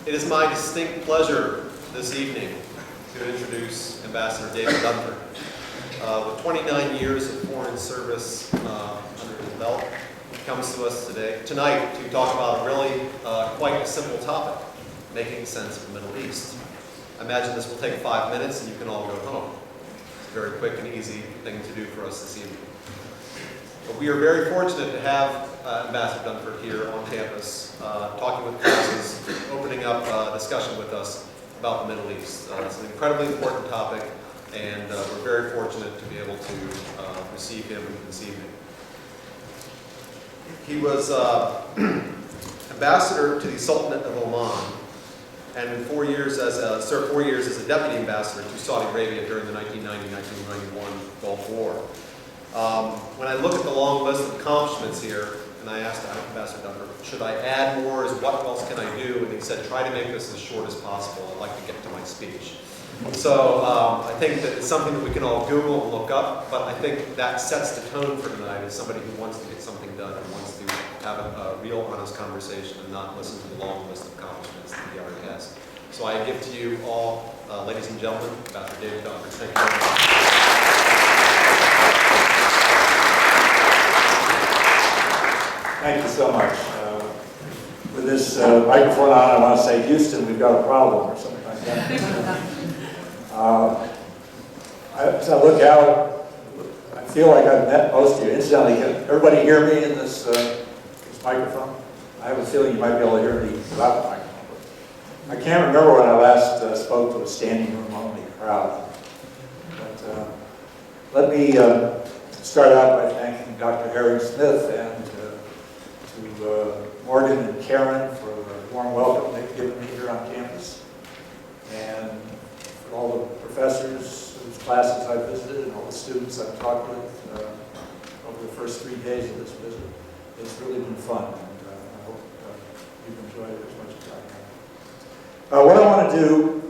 It is my distinct pleasure this evening to introduce Ambassador David Dunford. With 29 years of foreign service under his belt, he comes to us tonight to talk about a really quite a simple topic, making sense of the Middle East. I imagine this will take 5 minutes and you can all go home. It's a very quick and easy thing to do for us this evening. But we are very fortunate to have Ambassador Dunford here on campus, talking with classes, opening up discussion with us about the Middle East. It's an incredibly important topic, and we're very fortunate to be able to receive him this evening. He was ambassador to the Sultanate of Oman, and served 4 years as a deputy ambassador to Saudi Arabia during the 1990-1991 Gulf War. When I look at the long list of accomplishments here, and I asked Ambassador Dunford, should I add more? What else can I do? And he said, try to make this as short as possible. I'd like to get to my speech. So I think that it's something that we can all Google and look up, but I think that sets the tone for tonight as somebody who wants to get something done and wants to have a real honest conversation and not listen to the long list of accomplishments that he already has. So I give to you all, ladies and gentlemen, Ambassador David Dunford. Thank you very much. Thank you so much. With this microphone on, I want to say, Houston, we've got a problem, or something like that. As I look out, I feel like I've met most of you. Incidentally, can everybody hear me in this microphone? I have a feeling you might be able to hear me without the microphone. I can't remember when I last spoke to a standing room only crowd. But let me start out by thanking Dr. Harry Smith and to Morgan and Karen for the warm welcome they've given me here on campus, and for all the professors whose classes I've visited and all the students I've talked with over the first 3 days of this visit. It's really been fun, and I hope you've enjoyed it as much as I have. What I want to do,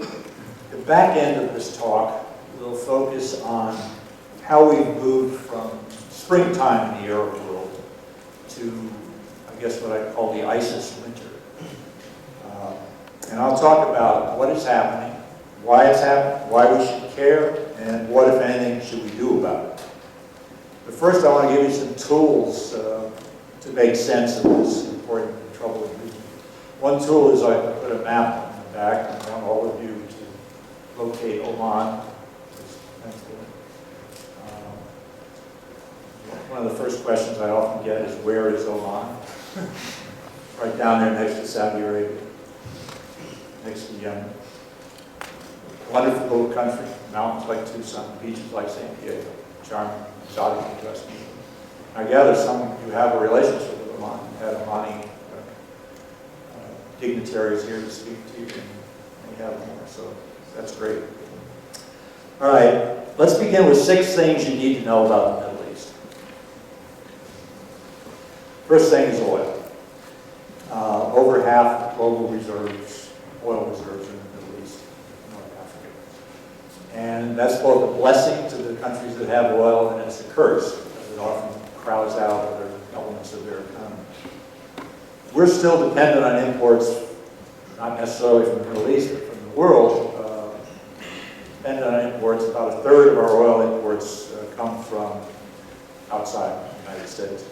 the back end of this talk will focus on how we've moved from springtime in the Arab world to, I guess, what I call the ISIS winter. And I'll talk about what is happening, why it's happening, why we should care, and what, if anything, should we do about it. But first, I want to give you some tools to make sense of this important and troubling region. One tool is I put a map on the back, and I want all of you to locate Oman. One of the first questions I often get is, where is Oman? Right down there next to Saudi Arabia, next to Yemen. Wonderful little country, mountains like Tucson, beaches like San Diego, charming, exotic, interesting. I gather some of you have a relationship with Oman. You had Omani dignitaries here to speak to you, and we have more, so that's great. All right, let's begin with 6 things you need to know about the Middle East. First thing is oil. Over half of global reserves, oil reserves in the Middle East, North Africa. And that's both a blessing to the countries that have oil, and it's a curse, because it often crowds out other elements of their economy. We're still dependent on imports, not necessarily from the Middle East, but from the world. Dependent on imports. About a third of our oil imports come from outside the United States.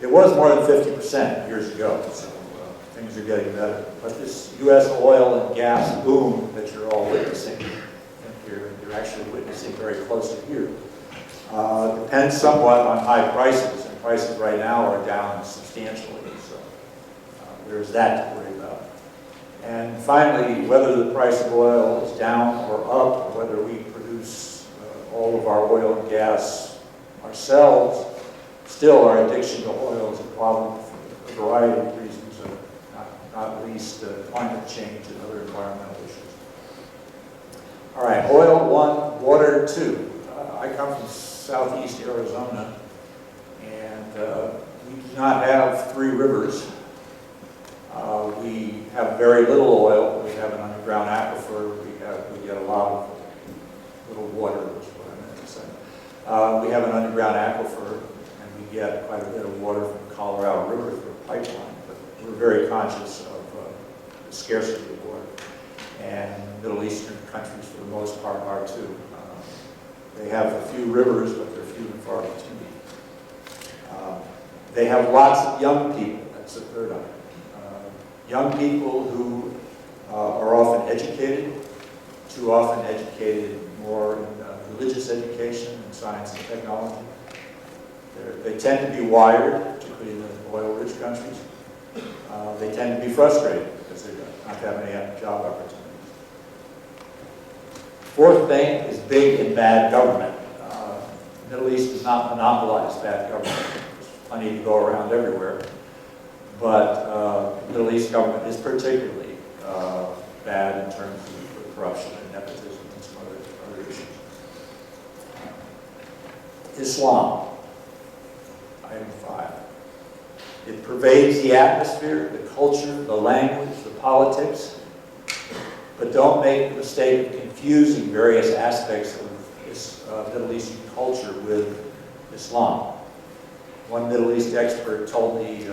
It was more than 50% years ago, so things are getting better. But this U.S. oil and gas boom that you're all witnessing, you're actually witnessing very close to here, depends somewhat on high prices, and prices right now are down substantially, so there's that to worry about. And finally, whether the price of oil is down or up, or whether we produce all of our oil and gas ourselves, still, our addiction to oil is a problem for a variety of reasons, not least climate change and other environmental issues. All right, oil 1, water 2. I come from southeast Arizona, and we do not have 3 rivers. We have very little oil. We have an underground aquifer. We get a lot of little water, is what I meant to say. We have an underground aquifer, get quite a bit of water from the Colorado River through a pipeline, but we're very conscious of the scarcity of water. And Middle Eastern countries, for the most part, are too. They have a few rivers, but they're few and far between. They have lots of young people. That's the third item. Young people who are often educated, too often educated more in religious education and science and technology. They tend to be wired, particularly in the oil-rich countries. They tend to be frustrated because they don't have any job opportunities. Fourth thing is big and bad government. The Middle East does not monopolize bad government. There's plenty to go around everywhere. But the Middle East government is particularly bad in terms of corruption and nepotism and some other issues. Islam, item 5. It pervades the atmosphere, the culture, the language, the politics. But don't make the mistake of confusing various aspects of this Middle Eastern culture with Islam. One Middle East expert told me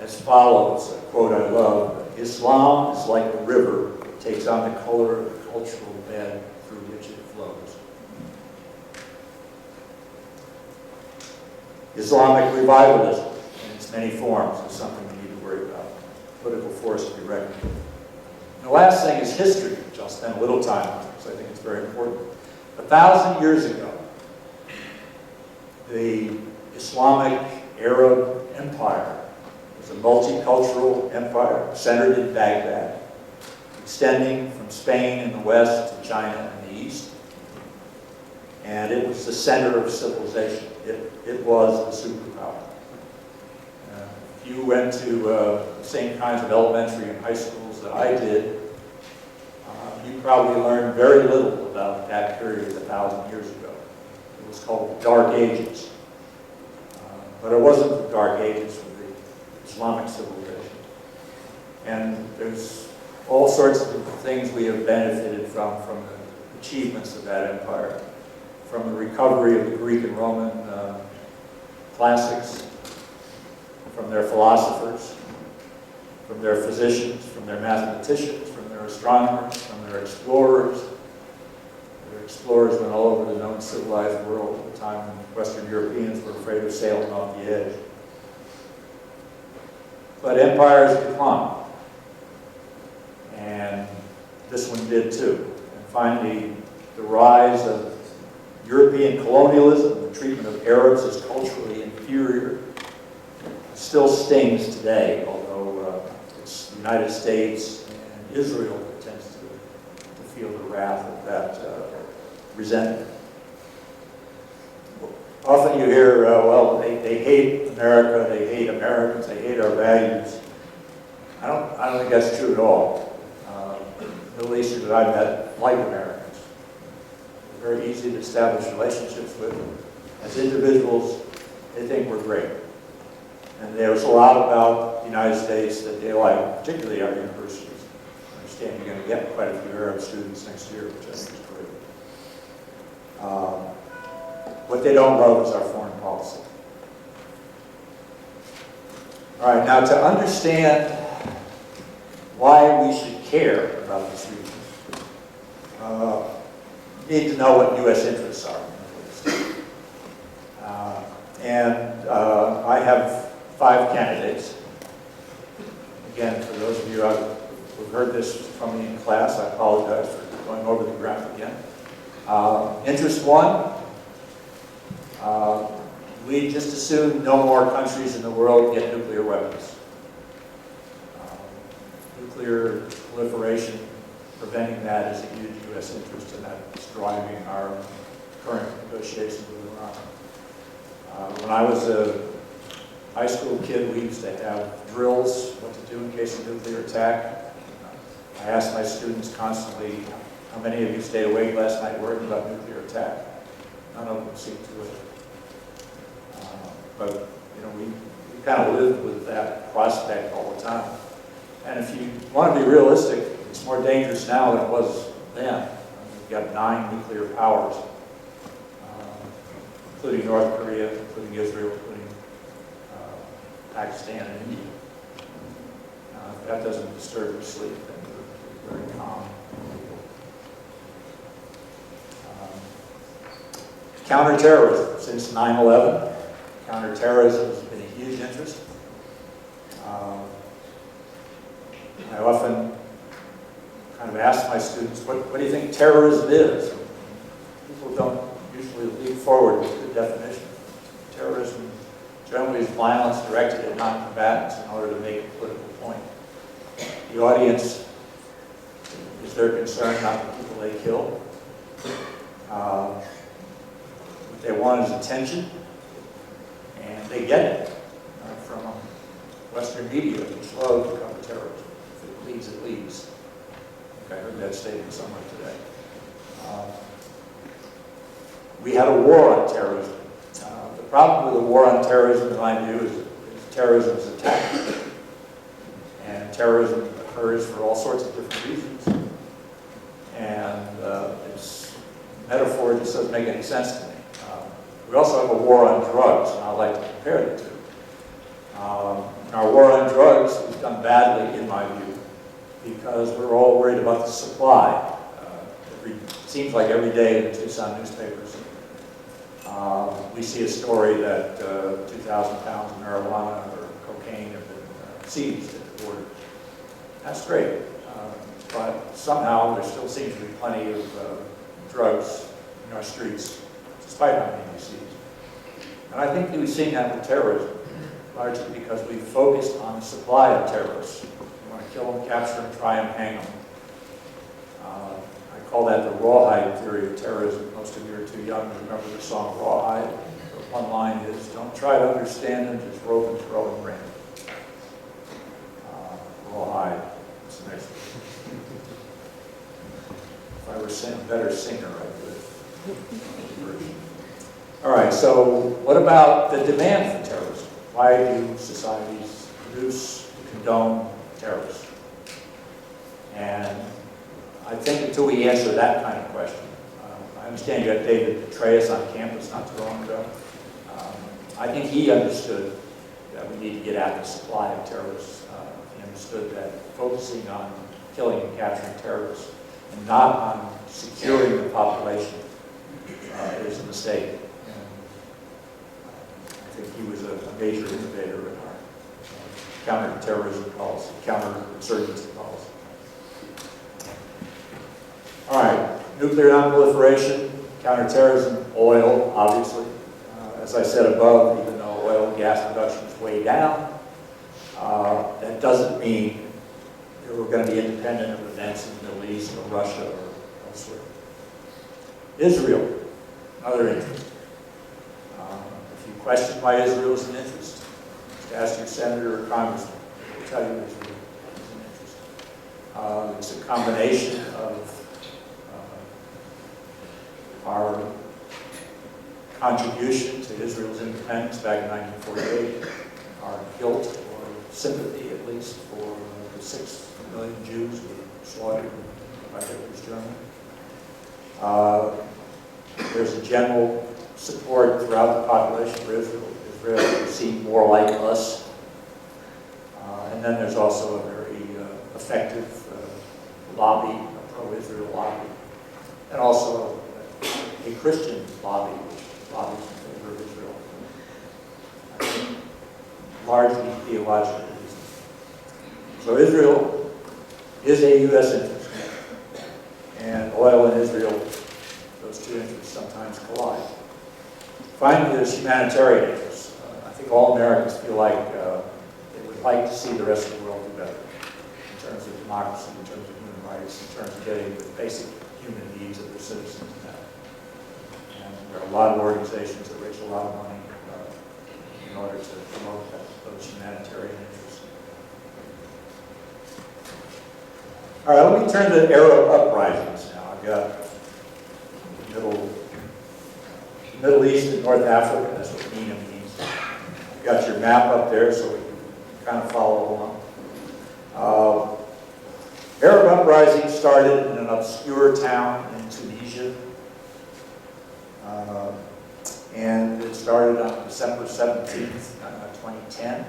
as follows, a quote I love: "Islam is like a river that takes on the color of the cultural bed through which it flows." Islamic revivalism in its many forms is something we need to worry about. Political force to be reckoned with. And the last thing is history, which I'll spend a little time on because I think it's very important. 1,000 years ago, the Islamic Arab Empire was a multicultural empire centered in Baghdad, extending from Spain in the west to China in the east. And it was the center of civilization. It was the superpower. If you went to the same kinds of elementary and high schools that I did, you probably learned very little about that period 1,000 years ago. It was called the Dark Ages. But it wasn't the Dark Ages of the Islamic civilization. And there's all sorts of things we have benefited from the achievements of that empire. From the recovery of the Greek and Roman classics, from their philosophers, from their physicians, from their mathematicians, from their astronomers, from their explorers. Their explorers went all over the known civilized world at the time when Western Europeans were afraid of sailing off the edge. But empires decline. And this one did too. And finally, the rise of European colonialism, the treatment of Arabs as culturally inferior, still stings today, although it's the United States and Israel that tends to feel the wrath of that resentment. Often you hear, well, they hate America, they hate Americans, they hate our values. I don't think that's true at all. Middle Easterners that I've met like Americans. They're very easy to establish relationships with. As individuals, they think we're great. And there's a lot about the United States that they like, particularly our universities. I understand you're going to get quite a few Arab students next year, which I think is great. What they don't love is our foreign policy. All right, now to understand why we should care about this region, you need to know what U.S. interests are. I have 5 candidates. Again, for those of you who've heard this from me in class, I apologize for going over the ground again. Interest 1, we just assume no more countries in the world get nuclear weapons. Nuclear proliferation, preventing that is a huge U.S. interest, and that's driving our current negotiations with Iran. When I was a high school kid, we used to have drills, what to do in case of nuclear attack. I asked my students constantly, how many of you stayed awake last night worrying about nuclear attack? None of them seemed to it. But you know, we kind of lived with that prospect all the time. And if you want to be realistic, it's more dangerous now than it was then. We've got 9 nuclear powers, including North Korea, including Israel, including Pakistan and India. If that doesn't disturb your sleep, then you're very calm. Counterterrorism. Since 9/11, counterterrorism has been a huge interest. I often kind of ask my students, what do you think terrorism is? People don't usually leap forward with good definition. Terrorism generally is violence directed at non-combatants in order to make a political point. The audience is their concern, not the people they kill. What they want is attention, and they get it from Western media, which love to cover terrorism. If it leads, it leads. I think I heard that statement somewhere today. We had a war on terrorism. The problem with a war on terrorism, in my view, is terrorism is attack. And terrorism occurs for all sorts of different reasons. And its metaphor just doesn't make any sense to me. We also have a war on drugs, and I'd like to compare the two. Our war on drugs has done badly, in my view, because we're all worried about the supply. It seems like every day in the Tucson newspapers, we see a story that 2,000 pounds of marijuana or cocaine have been seized at the border. That's great, but somehow there still seems to be plenty of drugs in our streets, despite how many we seize. And I think we've seen that with terrorism, largely because we've focused on the supply of terrorists. We want to kill them, capture them, try them, hang them. I call that the rawhide theory of terrorism. Most of you are too young to remember the song Rawhide. But one line is, don't try to understand them, just rope and throw and ram. Rawhide. That's the next one. If I were a better singer, I would. All right, so what about the demand for terrorism? Why do societies produce, condone terrorism? And I think until we answer that kind of question, I understand you had David Petraeus on campus not too long ago. I think he understood that we need to get at the supply of terrorists. He understood that focusing on killing and capturing terrorists and not on securing the population is a mistake. And I think he was a major innovator in our counterterrorism policy, counterinsurgency policy. All right, nuclear non-proliferation, counterterrorism, oil, obviously. As I said above, even though oil and gas production is way down, that doesn't mean that we're going to be independent of events in the Middle East or Russia or elsewhere. Israel, another interest. If you question why Israel is an interest, just ask your senator or congressman. They'll tell you Israel is an interest. It's a combination of our contribution to Israel's independence back in 1948, our guilt or sympathy, at least, for the 6 million Jews who were slaughtered by Hitler's Germany. There's a general support throughout the population for Israel. Israel seem more like us. And then there's also a very effective lobby, a pro-Israel lobby, and also a Christian lobby, which lobbies in favor of Israel. I think largely theological reasons. So Israel is a U.S. interest, and oil and Israel, those two interests sometimes collide. Finally, there's humanitarian interests. I think all Americans feel like they would like to see the rest of the world do better in terms of democracy, in terms of human rights, in terms of getting the basic human needs of their citizens met. And there are a lot of organizations that raise a lot of money in order to promote those humanitarian interests. All right, let me turn to Arab uprisings now. I've got Middle East and North Africa, that's what MENA means. I've got your map up there so we can kind of follow along. Arab uprising started in an obscure town in Tunisia. And it started on December 17th, 2010.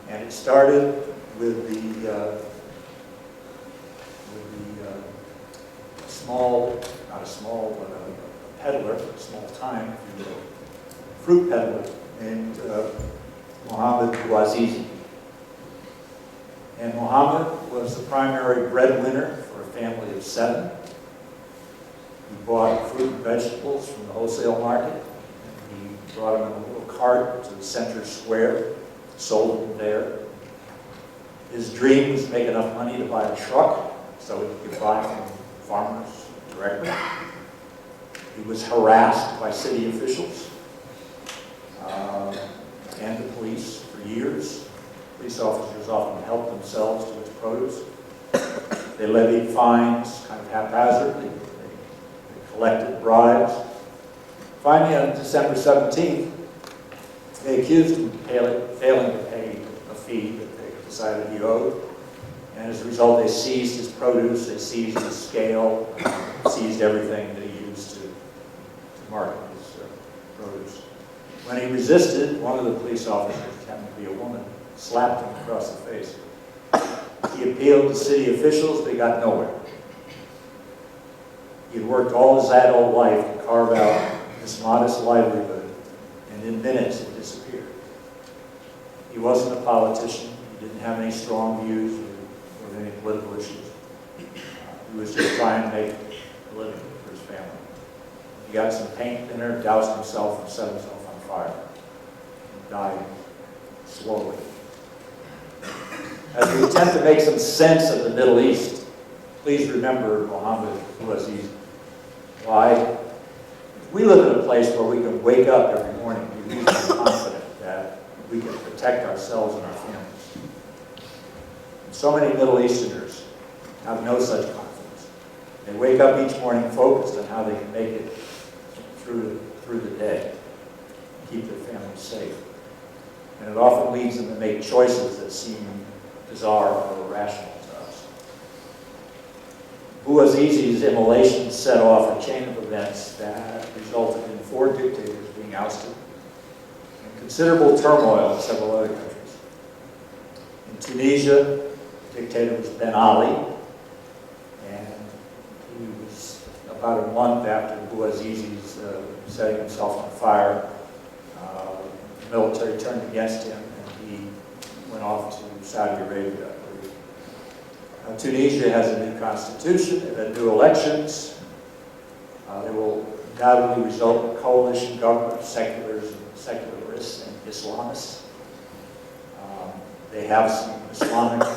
And it started with the small, not a small, but a peddler, small time, if you will, fruit peddler named Muhammad Bouazizi. And Muhammad was the primary breadwinner for a family of 7. He bought fruit and vegetables from the wholesale market. And he brought them in a little cart to the center square, sold them there. His dream was to make enough money to buy a truck so he could buy from farmers directly. He was harassed by city officials and the police for years. Police officers often helped themselves to his produce. They levied fines kind of haphazardly. They collected bribes. Finally, on December 17th, they accused him of failing to pay a fee that they decided he owed. And as a result, they seized his produce, they seized his scale, seized everything that he used to market his produce. When he resisted, one of the police officers, happened to be a woman, slapped him across the face. He appealed to city officials, but he got nowhere. He had worked all his adult life to carve out this modest livelihood, and in minutes it disappeared. He wasn't a politician. He didn't have any strong views or any political issues. He was just trying to make a living for his family. He got some paint thinner, doused himself, and set himself on fire. And died slowly. As we attempt to make some sense of the Middle East, please remember Muhammad Bouazizi. Why? We live in a place where we can wake up every morning and be reasonably confident that we can protect ourselves and our families. And so many Middle Easterners have no such confidence. They wake up each morning focused on how they can make it through the day, keep their families safe. And it often leads them to make choices that seem bizarre or irrational to us. Bouazizi's immolation set off a chain of events that resulted in 4 dictators being ousted and considerable turmoil in several other countries. In Tunisia, the dictator was Ben Ali, and he was about a month after Bouazizi's setting himself on fire. The military turned against him, and he went off to Saudi Arabia. Tunisia has a new constitution, they've had new elections. They will undoubtedly result in a coalition government of secularists and Islamists. They have some Islamic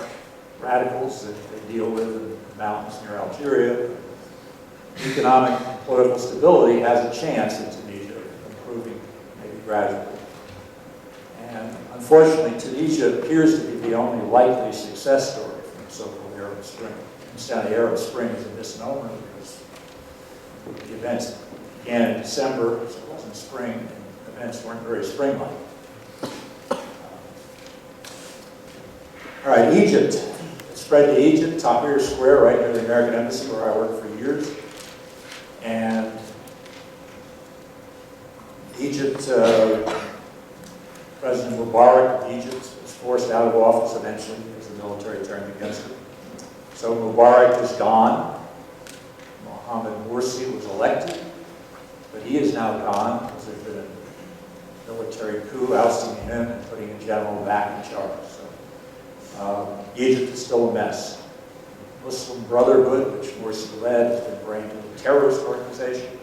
radicals that they deal with in the mountains near Algeria. Economic and political stability has a chance in Tunisia of improving, maybe gradually. And unfortunately, Tunisia appears to be the only likely success story from the so-called Arab Spring. The Arab Spring is a misnomer because the events began in December, so it wasn't spring, and events weren't very spring-like. All right, Egypt. It spread to Egypt, Tahrir Square, right near the American Embassy where I worked for years. And Egypt, President Mubarak of Egypt was forced out of office eventually because the military turned against him. So Mubarak is gone. Mohammed Morsi was elected, but he is now gone because there's been a military coup ousting him and putting a general back in charge. So Egypt is still a mess. Muslim Brotherhood, which Morsi led, has been brained into a terrorist organization.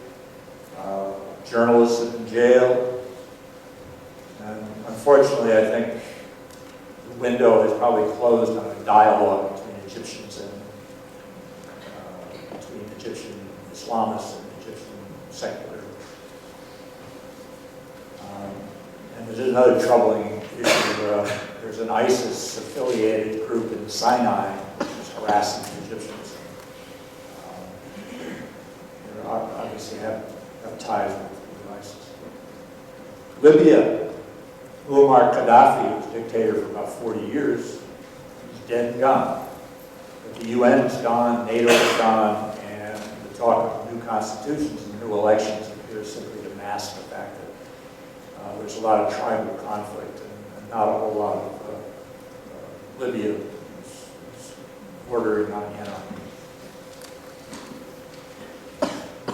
Journalists have been jailed. And unfortunately, I think the window is probably closed on a dialogue between Egyptians and between Egyptian Islamists and Egyptian secular. And there's another troubling issue. There's an ISIS-affiliated group in Sinai which is harassing the Egyptians. They obviously have ties with ISIS. Libya. Muammar Gaddafi was dictator for about 40 years. He's dead and gone. But the UN is gone, NATO is gone, and the talk of new constitutions and new elections appears simply to mask the fact that there's a lot of tribal conflict and not a whole lot of Libya, bordering on Yemen.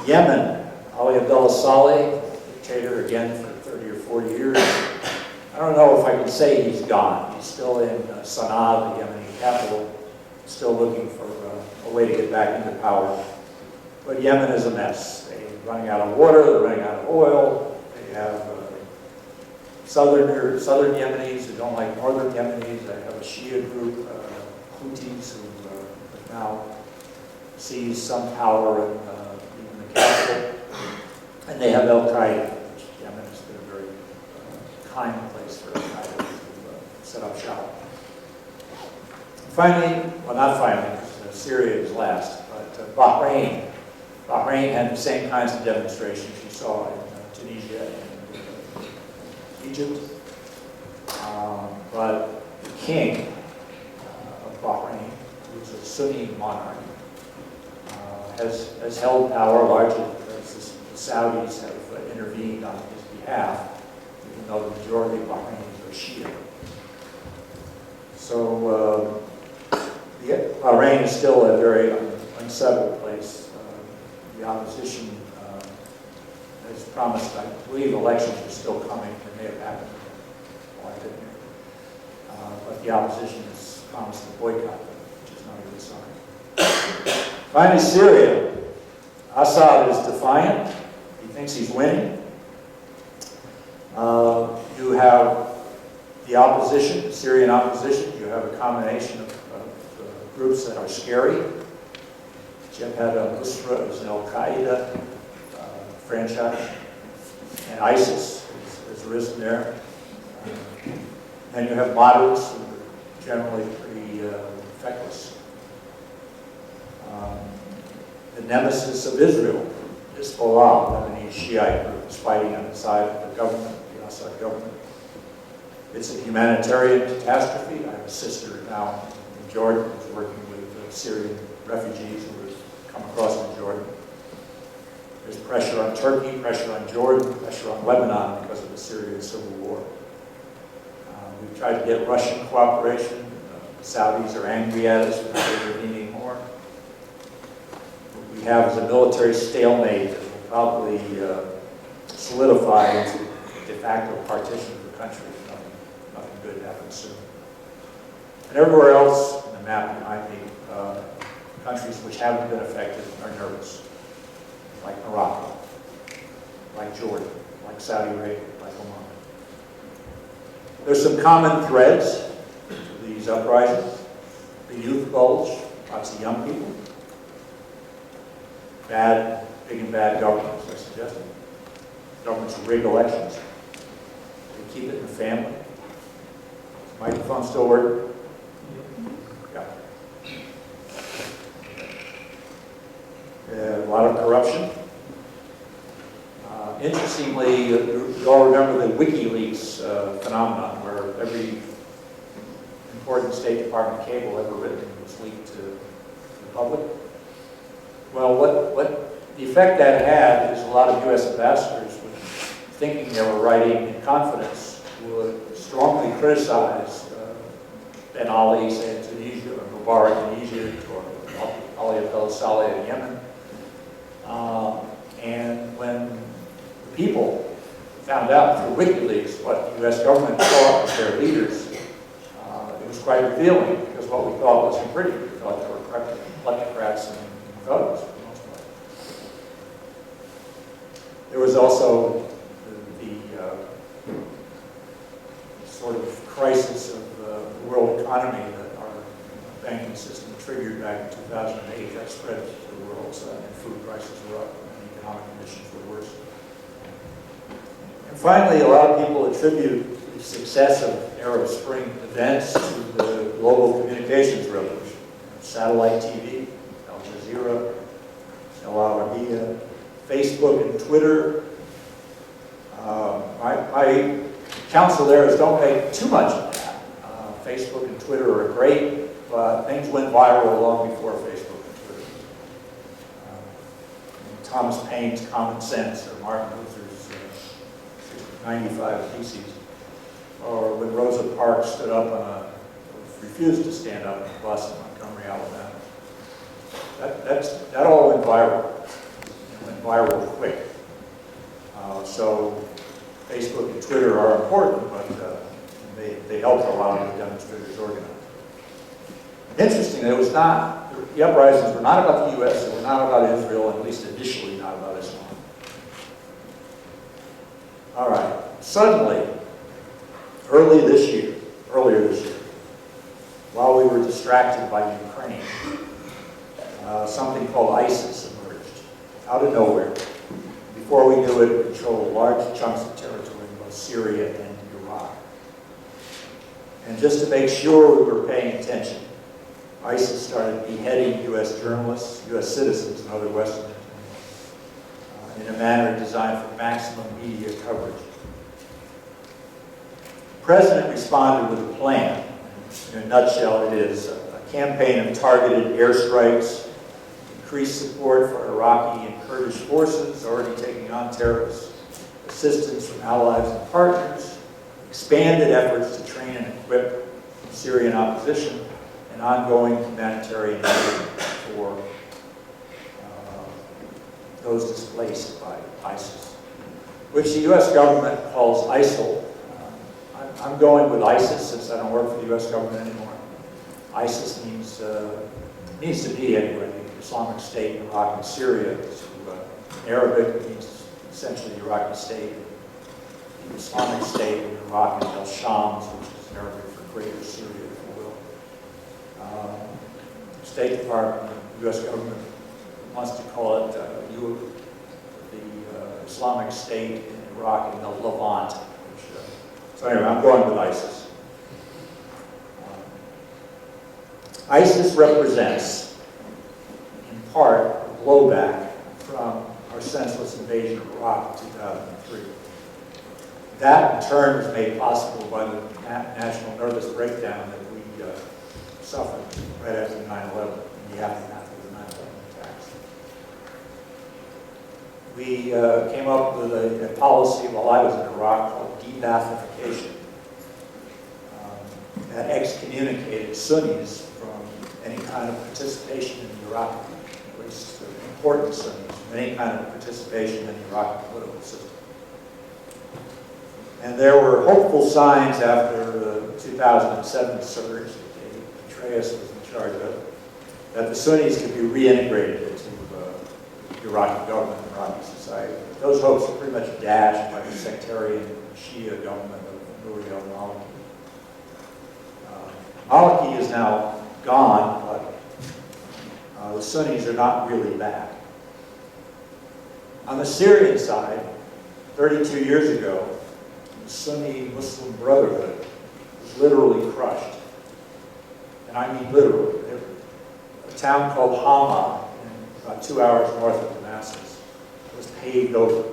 Yemen, Ali Abdullah Saleh, dictator again for 30 or 40 years. I don't know if I can say he's gone. He's still in Sana'a, the Yemeni capital, still looking for a way to get back into power. But Yemen is a mess. They're running out of water, they're running out of oil. They have southern Yemenis who don't like northern Yemenis. They have a Shia group, Houthis, who have now seized some power in the capital. And they have Al-Qaeda, which Yemen has been a very kind place for Al-Qaeda to set up shop. Finally, well not finally, because Syria is last, but Bahrain. Bahrain had the same kinds of demonstrations you saw in Tunisia and Egypt. But the king of Bahrain, who's a Sunni monarch, has held power largely because the Saudis have intervened on his behalf, even though the majority of Bahrainis are Shia. So Bahrain is still a very unsettled place. The opposition has promised, I believe elections are still coming, they may have happened while I've been here. But the opposition has promised to boycott them, which is not a good sign. Finally, Syria. Assad is defiant. He thinks he's winning. You have the opposition, the Syrian opposition. You have a combination of groups that are scary. Jabhat al-Nusra is an Al-Qaeda franchise, and ISIS has risen there. And you have moderates who are generally pretty feckless. The nemesis of Israel, Hezbollah, Lebanese Shiite group, is fighting on the side of the government, the Assad government. It's a humanitarian catastrophe. I have a sister now in Jordan who's working with Syrian refugees who have come across from Jordan. There's pressure on Turkey, pressure on Jordan, pressure on Lebanon because of the Syrian civil war. We've tried to get Russian cooperation. The Saudis are angry at us for not intervening more. What we have is a military stalemate that will probably solidify into de facto partition of the country. Nothing good happens soon. And everywhere else in the map behind me, countries which haven't been affected are nervous, like Morocco, like Jordan, like Saudi Arabia, like Oman. There's some common threads to these uprisings. The youth bulge, lots of young people. Big and bad governments, I suggested. Governments rig elections. They keep it in the family. Is the microphone still working? Yeah. A lot of corruption. Interestingly, you all remember the WikiLeaks phenomenon, where every important State Department cable ever written was leaked to the public. Well, what the effect that had is a lot of U.S. ambassadors, thinking they were writing in confidence, would strongly criticize Ben Ali, say in Tunisia, or Mubarak in Egypt, or Ali Abdullah Saleh in Yemen. And when the people found out through WikiLeaks what the U.S. government thought of their leaders, it was quite revealing, because what we thought wasn't pretty. We thought they were kleptocrats and thugs for the most part. There was also the sort of crisis of the world economy that our banking system triggered back in 2008. That spread to the world, so and food prices were up and economic conditions were worse. And finally, a lot of people attribute the success of Arab Spring events to the global communications revolution. Satellite TV, Al Jazeera, Al Arabiya, Facebook and Twitter. My counsel there is don't make too much of that. Facebook and Twitter are great, but things went viral long before Facebook and Twitter. Thomas Paine's Common Sense, or Martin Luther's 95 Theses, or when Rosa Parks stood up on a refused to stand up on the bus in Montgomery, Alabama. That all went viral. It went viral quick. So Facebook and Twitter are important, but they helped a lot of the demonstrators organize. Interestingly, the uprisings were not about the U.S., they were not about Israel, at least initially not about Islam. All right, suddenly, earlier this year, while we were distracted by Ukraine, something called ISIS emerged out of nowhere. Before we knew it, it controlled large chunks of territory in both Syria and Iraq. And just to make sure we were paying attention, ISIS started beheading U.S. journalists, U.S. citizens, and other Westerners in a manner designed for maximum media coverage. The President responded with a plan. In a nutshell, it is a campaign of targeted airstrikes, increased support for Iraqi and Kurdish forces already taking on terrorists, assistance from allies and partners, expanded efforts to train and equip Syrian opposition, and ongoing humanitarian aid for those displaced by ISIS, which the U.S. government calls ISIL. I'm going with ISIS since I don't work for the U.S. government anymore. ISIS means to be anyway, the Islamic State in Iraq and Syria. In Arabic, it means essentially the Iraqi state. The Islamic State in Iraq and al-Shams, which is Arabic for Greater Syria, if you will. State Department, the U.S. government wants to call it the Islamic State in Iraq and the Levant. So anyway, I'm going with ISIS. ISIS represents, in part, a blowback from our senseless invasion of Iraq in 2003. That, in turn, was made possible by the national nervous breakdown that we suffered right after 9/11, in the aftermath of the 9/11 attacks. We came up with a policy while I was in Iraq called de-Baathification that excommunicated Sunnis from any kind of participation in the Iraqi, at least important Sunnis, from any kind of participation in the Iraqi political system. And there were hopeful signs after the 2007 surge that Petraeus was in charge of, that the Sunnis could be reintegrated into the Iraqi government and Iraqi society. Those hopes were pretty much dashed by the sectarian Shia government of Nouri al-Maliki. Maliki is now gone, but the Sunnis are not really back. On the Syrian side, 32 years ago, the Sunni Muslim Brotherhood was literally crushed. And I mean literally. A town called Hama, about 2 hours north of Damascus, was paved over.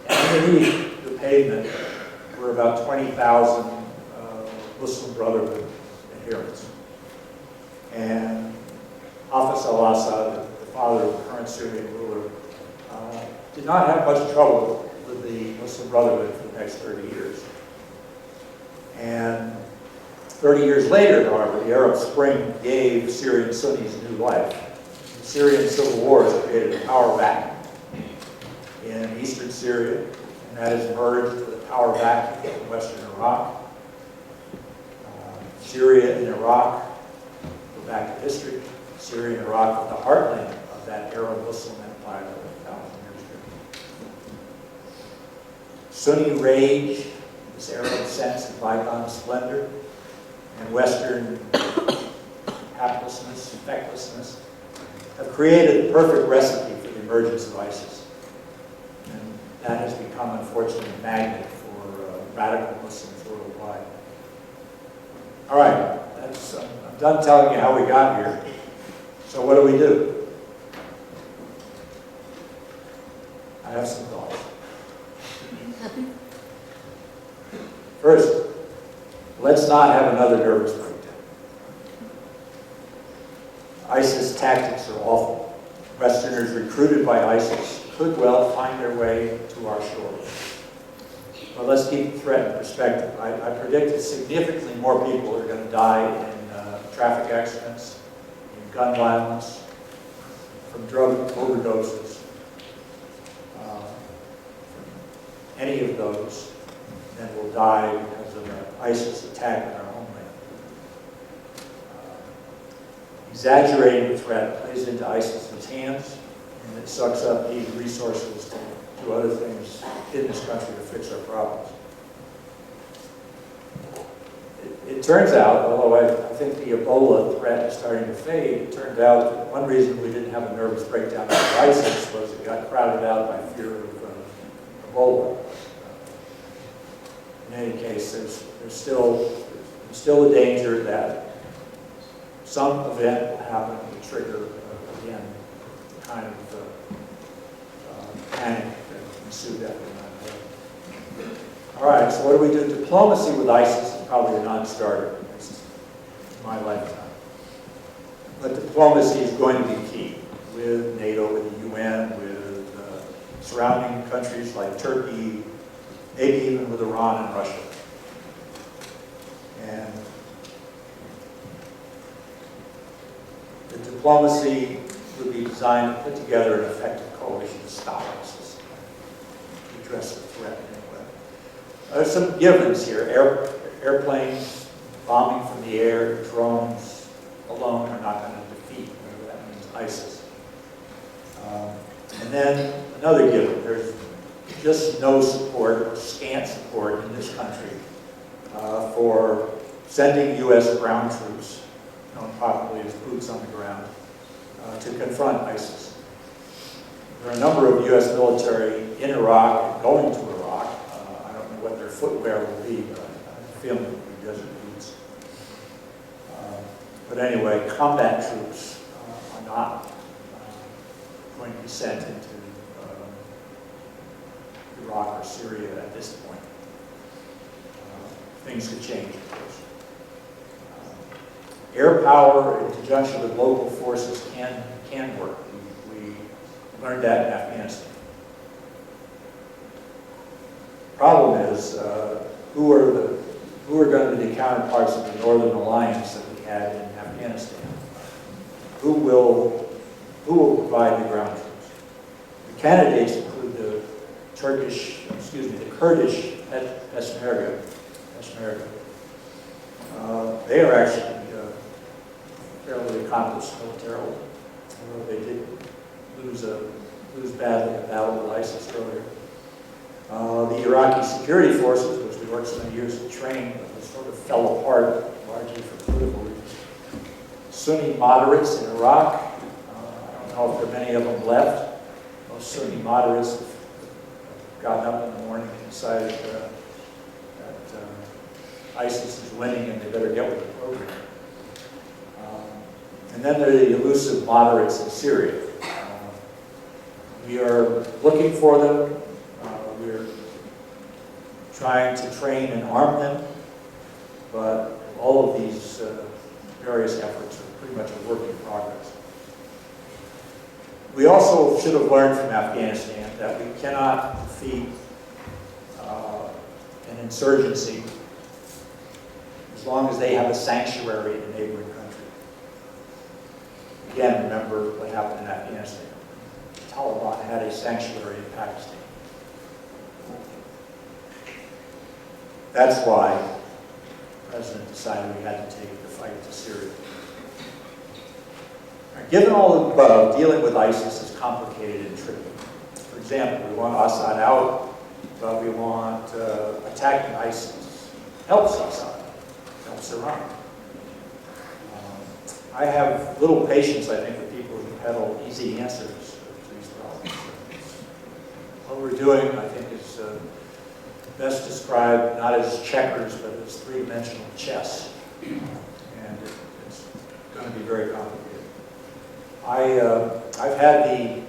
And underneath the pavement were about 20,000 Muslim Brotherhood adherents. And Hafez al-Assad, the father of the current Syrian ruler, did not have much trouble with the Muslim Brotherhood for the next 30 years. And 30 years later, however, the Arab Spring gave Syrian Sunnis new life. The Syrian civil wars created a power vacuum in eastern Syria, and that has merged with a power vacuum in western Iraq. Syria and Iraq, go back to history, Syria and Iraq are the heartland of that Arab Muslim empire that 1,000 years ago. Sunni rage, this Arab sense of bygone splendor, and Western haplessness, fecklessness, have created the perfect recipe for the emergence of ISIS. And that has become, unfortunately, a magnet for radical Muslims worldwide. All right, I'm done telling you how we got here. So what do? I have some thoughts. First, let's not have another nervous breakdown. ISIS tactics are awful. Westerners recruited by ISIS could well find their way to our shores. Well, let's keep the threat in perspective. I predict that significantly more people are going to die in traffic accidents, in gun violence, from drug overdoses, from any of those, than will die because of an ISIS attack in our homeland. Exaggerating the threat plays into ISIS's hands, and it sucks up the resources to do other things in this country to fix our problems. It turns out, although I think the Ebola threat is starting to fade, it turned out that one reason we didn't have a nervous breakdown of ISIS was it got crowded out by fear of Ebola. In any case, there's still a danger that some event will happen to trigger, again, the kind of panic that ensued after 9/11. All right, so what do we do? Diplomacy with ISIS is probably a non-starter, at least in my lifetime. But diplomacy is going to be key with NATO, with the UN, with surrounding countries like Turkey, maybe even with Iran and Russia. And the diplomacy would be designed to put together an effective coalition to stop ISIS, to address the threat anyway. There's some givens here. Airplanes, bombing from the air, drones alone are not going to defeat, whatever that means, ISIS. And then another given, there's just no support, or scant support in this country for sending U.S. ground troops, known popularly as boots on the ground, to confront ISIS. There are a number of U.S. military in Iraq and going to Iraq. I don't know what their footwear will be, but I have a feeling it will be desert boots. But anyway, combat troops are not going to be sent into Iraq or Syria at this point. Things could change, of course. Air power in conjunction with local forces can work. We learned that in Afghanistan. Problem is, who are going to be the counterparts of the Northern Alliance that we had in Afghanistan? Who will provide the ground troops? The candidates include the Kurdish Peshmerga. They are actually fairly accomplished militarily, although they did lose badly in a battle with ISIS earlier. The Iraqi security forces, which we worked so many years to train, but sort of fell apart largely for political reasons. Sunni moderates in Iraq. I don't know if there are many of them left. Most Sunni moderates have gotten up in the morning and decided that ISIS is winning and they better get with the program. And then there are the elusive moderates in Syria. We are looking for them. We're trying to train and arm them. But all of these various efforts are pretty much a work in progress. We also should have learned from Afghanistan that we cannot defeat an insurgency as long as they have a sanctuary in a neighboring country. Again, remember what happened in Afghanistan. The Taliban had a sanctuary in Pakistan. That's why the president decided we had to take the fight to Syria. Given all the above, dealing with ISIS is complicated and tricky. For example, we want Assad out, but we want attacking ISIS helps Assad, helps Iran. I have little patience, I think, with people who peddle easy answers to these problems. What we're doing, I think, is best described not as checkers, but as three-dimensional chess. And it's going to be very complicated. I've had the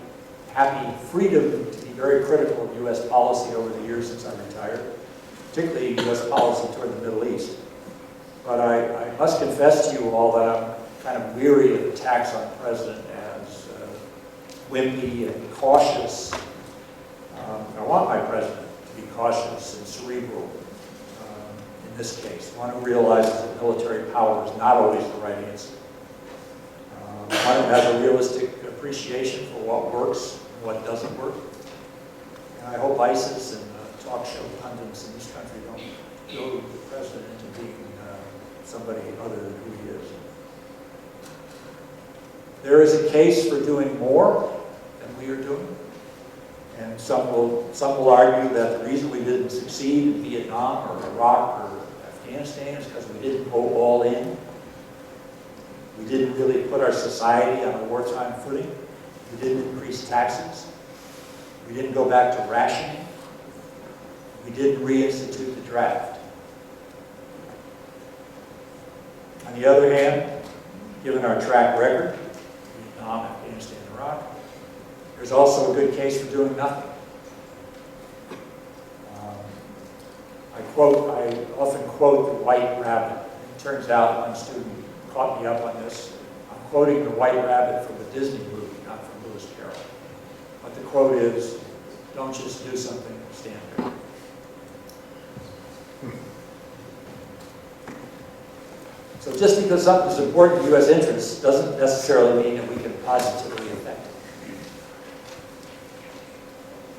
happy freedom to be very critical of U.S. policy over the years since I retired, particularly U.S. policy toward the Middle East. But I must confess to you all that I'm kind of weary of attacks on the president as wimpy and cautious. I want my president to be cautious and cerebral in this case. One who realizes that military power is not always the right answer. One who has a realistic appreciation for what works and what doesn't work. And I hope ISIS and talk show pundits in this country don't go to the president into being somebody other than who he is. There is a case for doing more than we are doing. And some will argue that the reason we didn't succeed in Vietnam or Iraq or Afghanistan is because we didn't go all in. We didn't really put our society on a wartime footing. We didn't increase taxes. We didn't go back to rationing. We didn't reinstitute the draft. On the other hand, given our track record, Vietnam, Afghanistan, Iraq, there's also a good case for doing nothing. I often quote the White Rabbit. It turns out one student caught me up on this. I'm quoting the White Rabbit from the Disney movie, not from Lewis Carroll. But the quote is, don't just do something, stand there. So just because something is important to U.S. interests doesn't necessarily mean that we can positively affect it.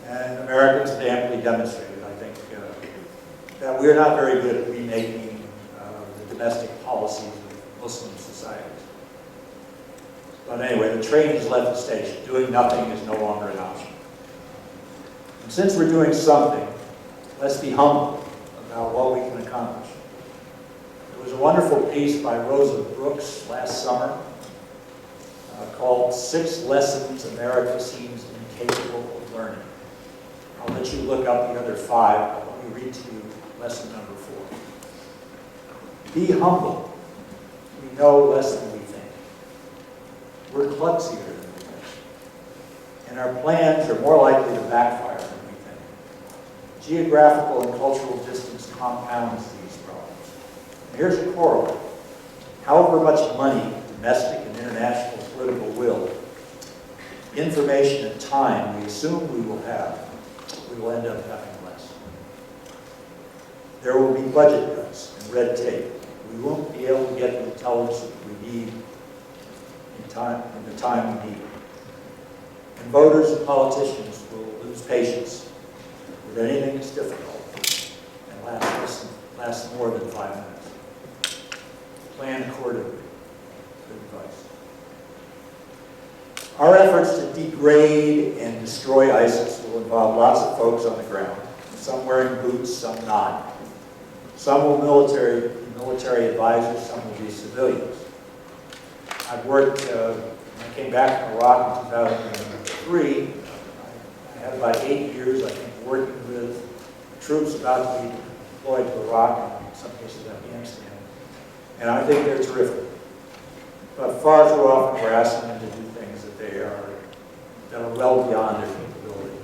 And Americans have amply demonstrated, I think, that we're not very good at remaking the domestic policies of Muslim societies. But anyway, the train has left the station. Doing nothing is no longer an option. And since we're doing something, let's be humble about what we can accomplish. There was a wonderful piece by Rosa Brooks last summer called 6 Lessons America Seems Incapable of Learning. I'll let you look up the other 5, but let me read to you lesson number 4. Be humble. We know less than we think. We're klutzier than we think. And our plans are more likely to backfire than we think. Geographical and cultural distance compounds these problems. And here's a corollary. However much money, domestic and international political will, information and time we assume we will have, we will end up having less. There will be budget cuts and red tape. We won't be able to get the intelligence that we need in the time we need. And voters and politicians will lose patience with anything that's difficult and lasts more than 5 minutes. Plan accordingly. Good advice. Our efforts to degrade and destroy ISIS will involve lots of folks on the ground, some wearing boots, some not. Some will be military advisors, some will be civilians. I've worked, when I came back from Iraq in 2003, I had about 8 years, I think, working with troops about to be deployed to Iraq and in some cases Afghanistan. And I think they're terrific. But far too often we're asking them to do things that are well beyond their capability,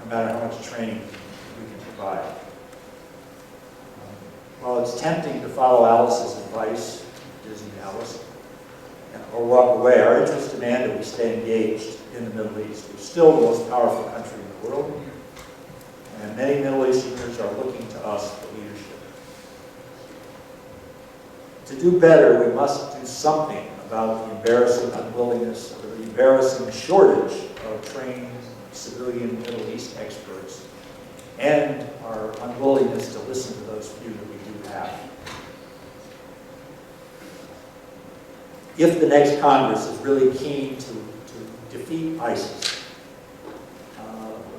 no matter how much training we can provide. While it's tempting to follow Alice's advice, Disney Alice, or walk away, our interests demand that we stay engaged in the Middle East. We're still the most powerful country in the world, and many Middle Easterners are looking to us for leadership. To do better, we must do something about the embarrassing unwillingness or the embarrassing shortage of trained civilian Middle East experts and our unwillingness to listen to those few that we do have. If the next Congress is really keen to defeat ISIS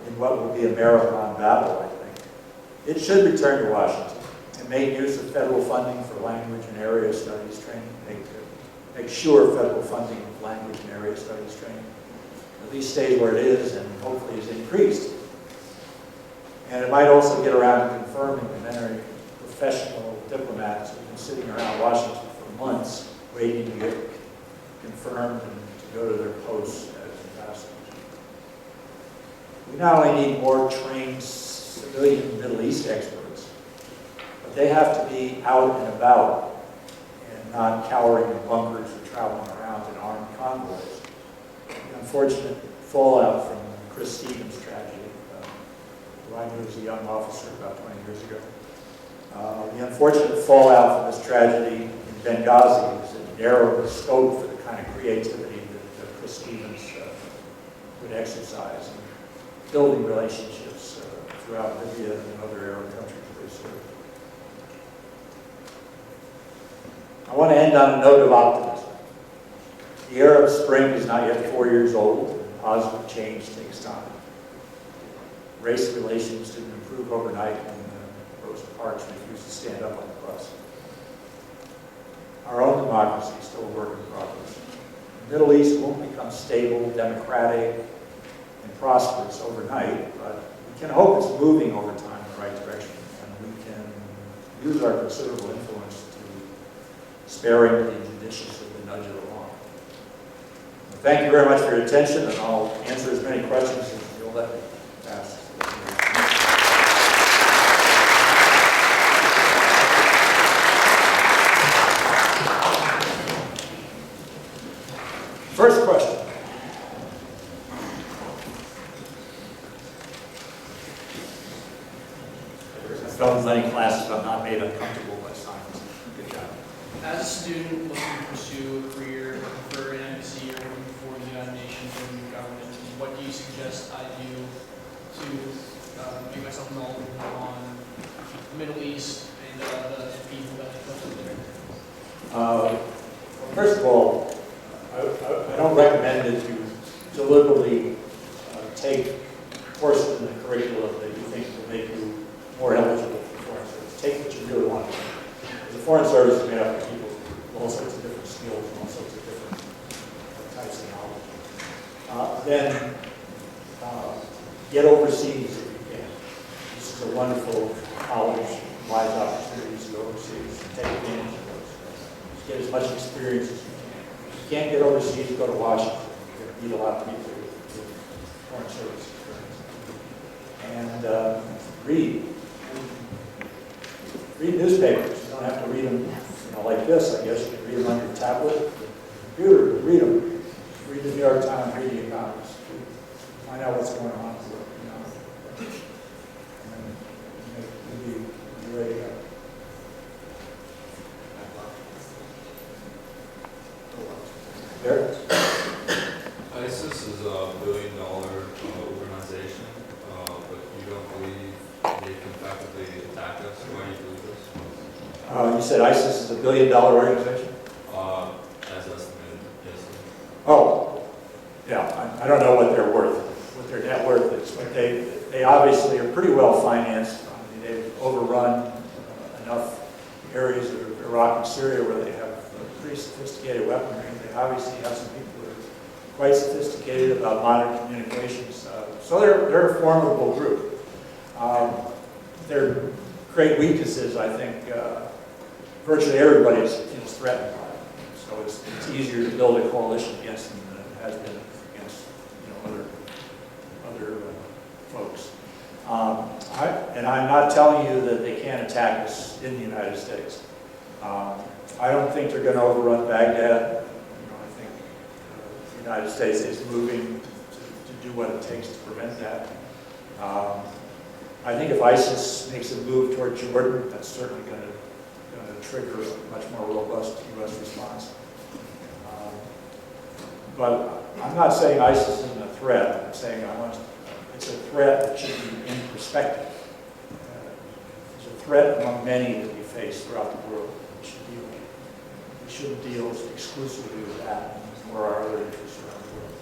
in what will be a marathon battle, I think, it should return to Washington and make use of federal funding for language and area studies training, make sure federal funding of language and area studies training at least stays where it is and hopefully is increased. And it might also get around to confirming the many professional diplomats who've been sitting around Washington for months waiting to get confirmed and to go to their posts as ambassadors. We not only need more trained civilian Middle East experts, but they have to be out and about and not cowering in bunkers or traveling around in armed convoys. The unfortunate fallout from Chris Stevens' tragedy, I knew as a young officer about 20 years ago. The unfortunate fallout from this tragedy in Benghazi is it narrowed the scope for the kind of creativity that Chris Stevens would exercise in building relationships throughout Libya and other Arab countries they serve. I want to end on a note of optimism. The Arab Spring is not yet 4 years old, and positive change takes time. Race relations didn't improve overnight when Rosa Parks refused to stand up on the bus. Our own democracy is still a work in progress. The Middle East won't become stable, democratic, and prosperous overnight, but we can hope it's moving over time in the right direction, and we can use our considerable influence to sparingly and judiciously nudge it along. Thank you very much for your attention, and I'll answer as many questions as you'll let me ask. First question. I felt in many classes, but I'm not made uncomfortable by science. Good job. As a student looking to pursue a career for an embassy or working for the United Nations or the government, what do you suggest I do to make myself knowledgeable on the Middle East and the people that live there? First of all, I don't recommend that you deliberately take courses in the curriculum that you think will make you more eligible for foreign service. Take what you really want to do. The foreign service is made up of people with all sorts of different skills and all sorts of different types of knowledge. Then get overseas if you can. This is a wonderful college, wise opportunities to go overseas and take advantage of those. Just get as much experience as you can. If you can't get overseas, go to Washington. You're going to meet a lot of people with foreign service experience. And read. Read newspapers. You don't have to read them, like this. I guess you can read them on your tablet, computer. Read them. Read the New York Times. Read the Economist. Find out what's going on. And then you'll be ready to go. There. ISIS is a billion-dollar organization, but you don't believe they can effectively attack us. Why do you believe this? You said ISIS is a billion-dollar organization? As estimated, yes. Oh, yeah. I don't know what they're worth, what their net worth is, but they obviously are pretty well financed. I mean, they've overrun enough areas of Iraq and Syria where they have pretty sophisticated weaponry. They obviously have some people who are quite sophisticated about modern communications. So they're a formidable group. Their great weaknesses, I think, virtually everybody is threatened by them. So it's easier to build a coalition against them than it has been against other folks. And I'm not telling you that they can't attack us in the United States. I don't think they're going to overrun Baghdad. I think the United States is moving to do what it takes to prevent that. I think if ISIS makes a move toward Jordan, that's certainly going to trigger a much more robust U.S. response. But I'm not saying ISIS isn't a threat. I'm saying it's a threat that should be in perspective. It's a threat among many that we face throughout the world. We shouldn't deal exclusively with that or our other interests around the world.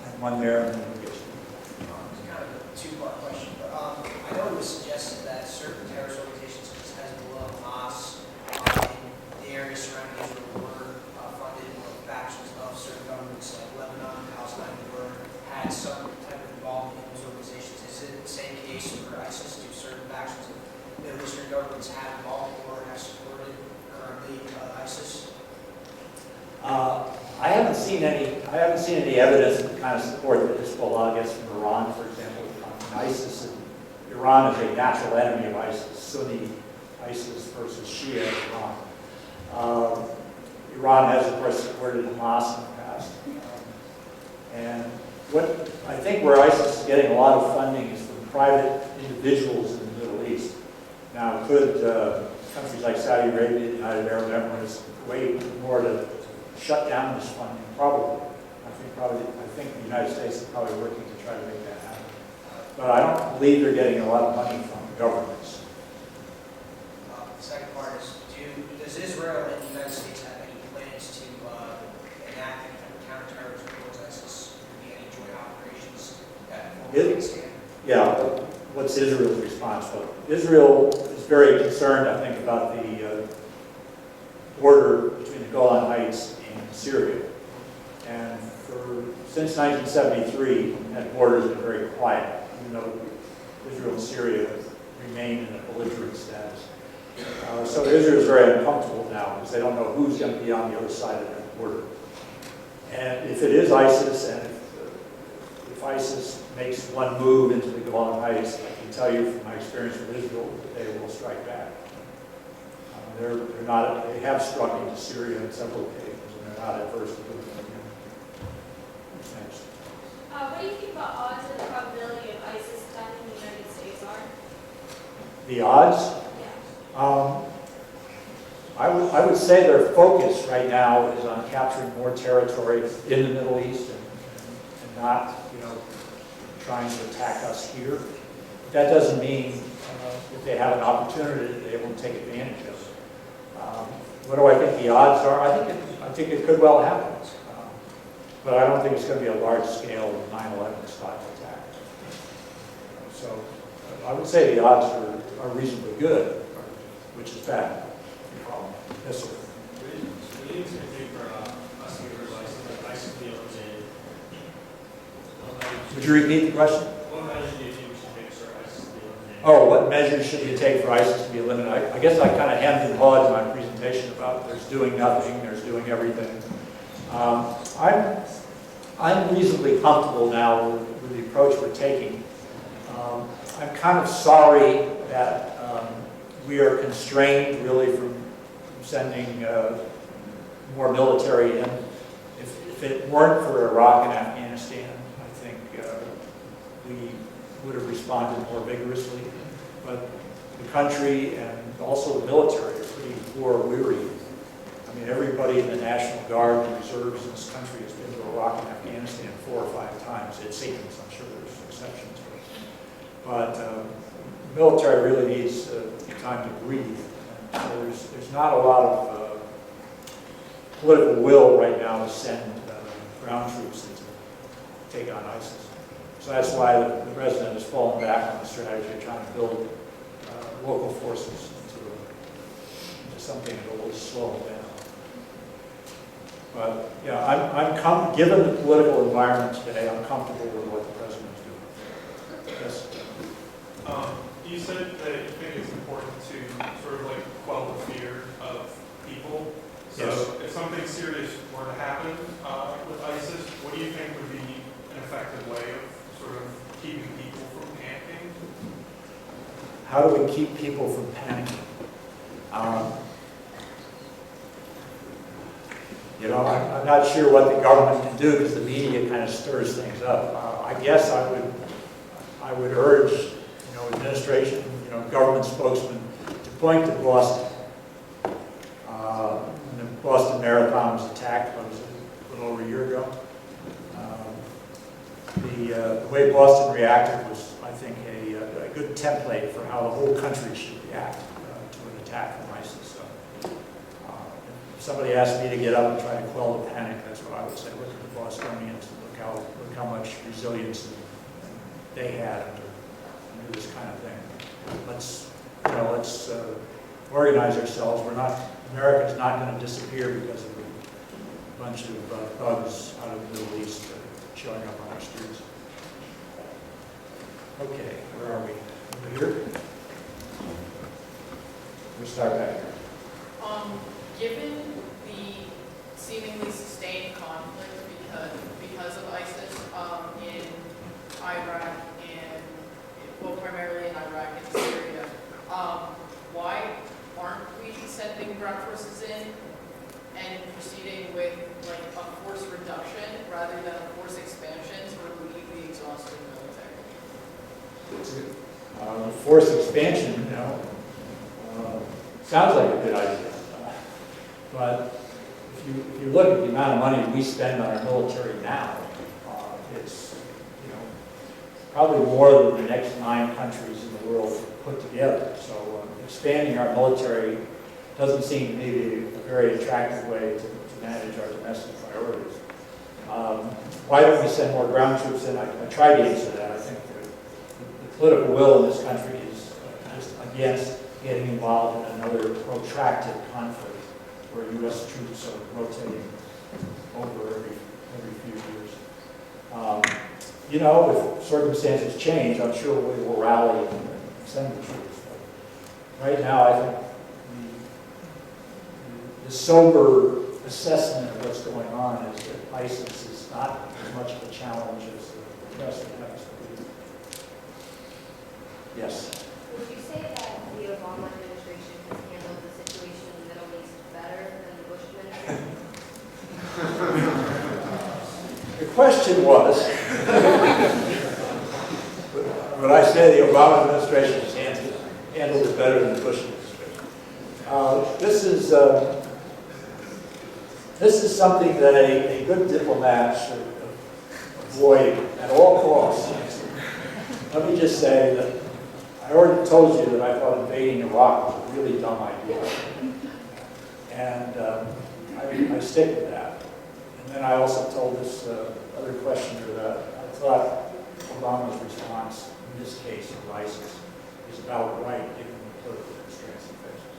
And one there, and then we'll get you. It's kind of a two-part question, but I know it was suggested that certain terrorist organizations such as Hezbollah, Hamas, in the areas surrounding Israel were funded with factions of certain governments like Lebanon, Palestine, were had some type of involvement in those organizations. Is it the same case for ISIS? Do certain factions of Middle Eastern governments have involved or have supported currently ISIS? I haven't seen any evidence of the kind of support that Hezbollah gets from Iran, for example. ISIS, Iran is a natural enemy of ISIS, Sunni ISIS versus Shia Iran. Iran has, of course, supported Hamas in the past. And what I think where ISIS is getting a lot of funding is from private individuals in the Middle East. Now, could countries like Saudi Arabia, the United Arab Emirates, wait more to shut down this funding? Probably. I think the United States is probably working to try to make that happen. But I don't believe they're getting a lot of money from governments. The second part is, does Israel and the United States have any plans to enact any kind of counterterrorism towards ISIS? Would there be any joint operations that will stand? Yeah, what's Israel's response? Well, Israel is very concerned, I think, about the border between the Golan Heights and Syria. And since 1973, that border has been very quiet, even though Israel and Syria remain in a belligerent status. So Israel is very uncomfortable now because they don't know who's going to be on the other side of that border. And if it is ISIS, and if ISIS makes one move into the Golan Heights, I can tell you from my experience with Israel that they will strike back. They have struck into Syria on several occasions, and they're not adverse to doing it again. What's next? What do you think the odds and the probability of ISIS attacking the United States are? The odds? Yeah. I would say their focus right now is on capturing more territory in the Middle East and not, trying to attack us here. That doesn't mean if they have an opportunity that they won't take advantage of it. What do I think the odds are? I think it could well happen. But I don't think it's going to be a large-scale 9/11 style attack. So I would say the odds are reasonably good, which is bad. Yes, sir. What do you think it's going to take for us to get rid of ISIS, like ISIS to be eliminated? Would you repeat the question? What measures do you think we should take for ISIS to be eliminated? Oh, what measures should you take for ISIS to be eliminated? I guess I kind of hemmed and hawed in my presentation about there's doing nothing, there's doing everything. I'm reasonably comfortable now with the approach we're taking. I'm kind of sorry that we are constrained really from sending more military in. If it weren't for Iraq and Afghanistan, I think we would have responded more vigorously. But the country and also the military are pretty war-weary. I mean, everybody in the National Guard and reserves in this country has been to Iraq and Afghanistan 4 or 5 times. It seems, I'm sure there's exceptions. But the military really needs time to breathe. And so there's not a lot of political will right now to send ground troops to take on ISIS. So that's why the president has fallen back on the strategy of trying to build local forces into something that will slow them down. But yeah, given the political environment today, I'm comfortable with what the president is doing. Yes. You said that you think it's important to sort of like quell the fear of people. So Yes. if something serious were to happen with ISIS, what do you think would be an effective way of sort of keeping people from panicking? How do we keep people from panicking? I'm not sure what the government can do because the media kind of stirs things up. I guess I would urge, administration, government spokesmen to point to Boston. When the Boston Marathon was attacked, what was it, a little over a year ago? The way Boston reacted was, I think, a good template for how the whole country should react to an attack from ISIS. So, if somebody asked me to get up and try to quell the panic, that's what I would say. Look at the Bostonians. Look how much resilience they had under this kind of thing. Let's organize ourselves. America's not going to disappear because of a bunch of thugs out of the Middle East showing up on our streets. Okay, where are we? Over here? We'll start back here. Given the seemingly sustained conflict because of ISIS in Iraq and, well, primarily in Iraq and Syria, why aren't we sending ground forces in and proceeding with like a force reduction rather than a force expansion to relieve the exhausted military? It's Forced expansion, sounds like a good idea. But if you look at the amount of money we spend on our military now, it's probably more than the next 9 countries in the world put together. So expanding our military doesn't seem to me a very attractive way to manage our domestic priorities. Why don't we send more ground troops in? I tried to answer that. I think the political will in this country is just against getting involved in another protracted conflict where U.S. troops are rotating over every few years. If circumstances change, I'm sure we will rally and send the troops. But right now, I think the sober assessment of what's going on is that ISIS is not as much of a challenge as the rest of the Yes. Would you say that the Obama administration has handled the situation in the Middle East better than the Bush administration? The question was, would I say the Obama administration has handled it better than the Bush administration? This is something that a good diplomat should avoid at all costs. Let me just say that I already told you that I thought invading Iraq was a really dumb idea. And I stick with that. And then I also told this other questioner that I thought Obama's response in this case of ISIS is about right given the political constraints he faces.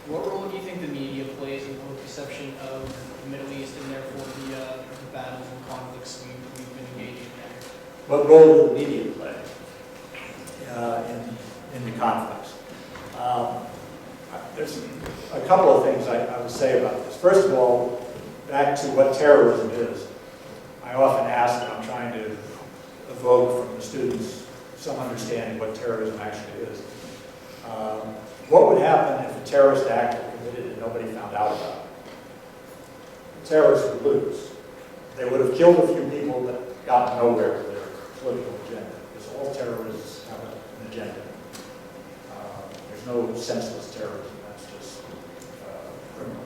What role do you think the media plays in the perception of the Middle East and therefore the battles and conflicts we've been engaging in there? What role does the media play in the conflicts? There's a couple of things I would say about this. First of all, back to what terrorism is. I often ask, and I'm trying to evoke from the students some understanding what terrorism actually is. What would happen if a terrorist act were committed and nobody found out about it? The terrorists would lose. They would have killed a few people but gotten nowhere with their political agenda, because all terrorists have an agenda. There's no senseless terrorism, that's just criminal.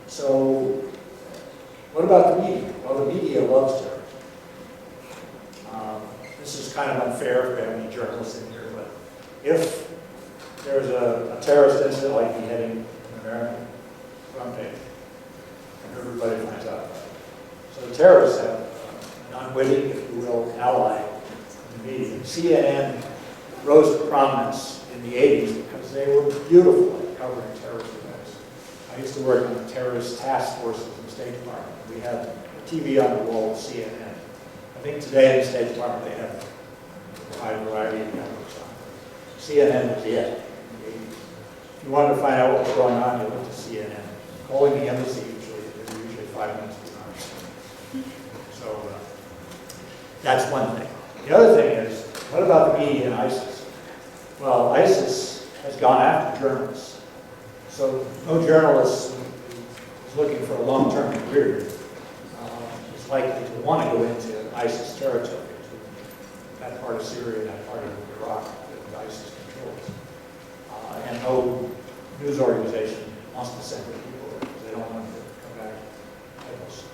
So, what about the media? Well, the media loves terrorism. This is kind of unfair if we have any journalists in here, but if there's a terrorist incident like beheading an American, front page, and everybody finds out about it. So the terrorists have an unwitting, if you will, ally in the media. CNN rose to prominence in the 80s because they were beautiful at covering terrorist events. I used to work on the terrorist task forces in the State Department. We had a TV on the wall of CNN. I think today in the State Department they have a wide variety of networks on. CNN was it in the 80s. If you wanted to find out what was going on, you looked to CNN. Calling the embassy they were usually 5 minutes behind. So that's one thing. The other thing is, what about the media and ISIS? Well, ISIS has gone after journalists. So no journalist who's looking for a long-term career is likely to want to go into ISIS territory, that part of Syria, that part of Iraq that ISIS controls. And no news organization wants to send their people there because they don't want to come back headless.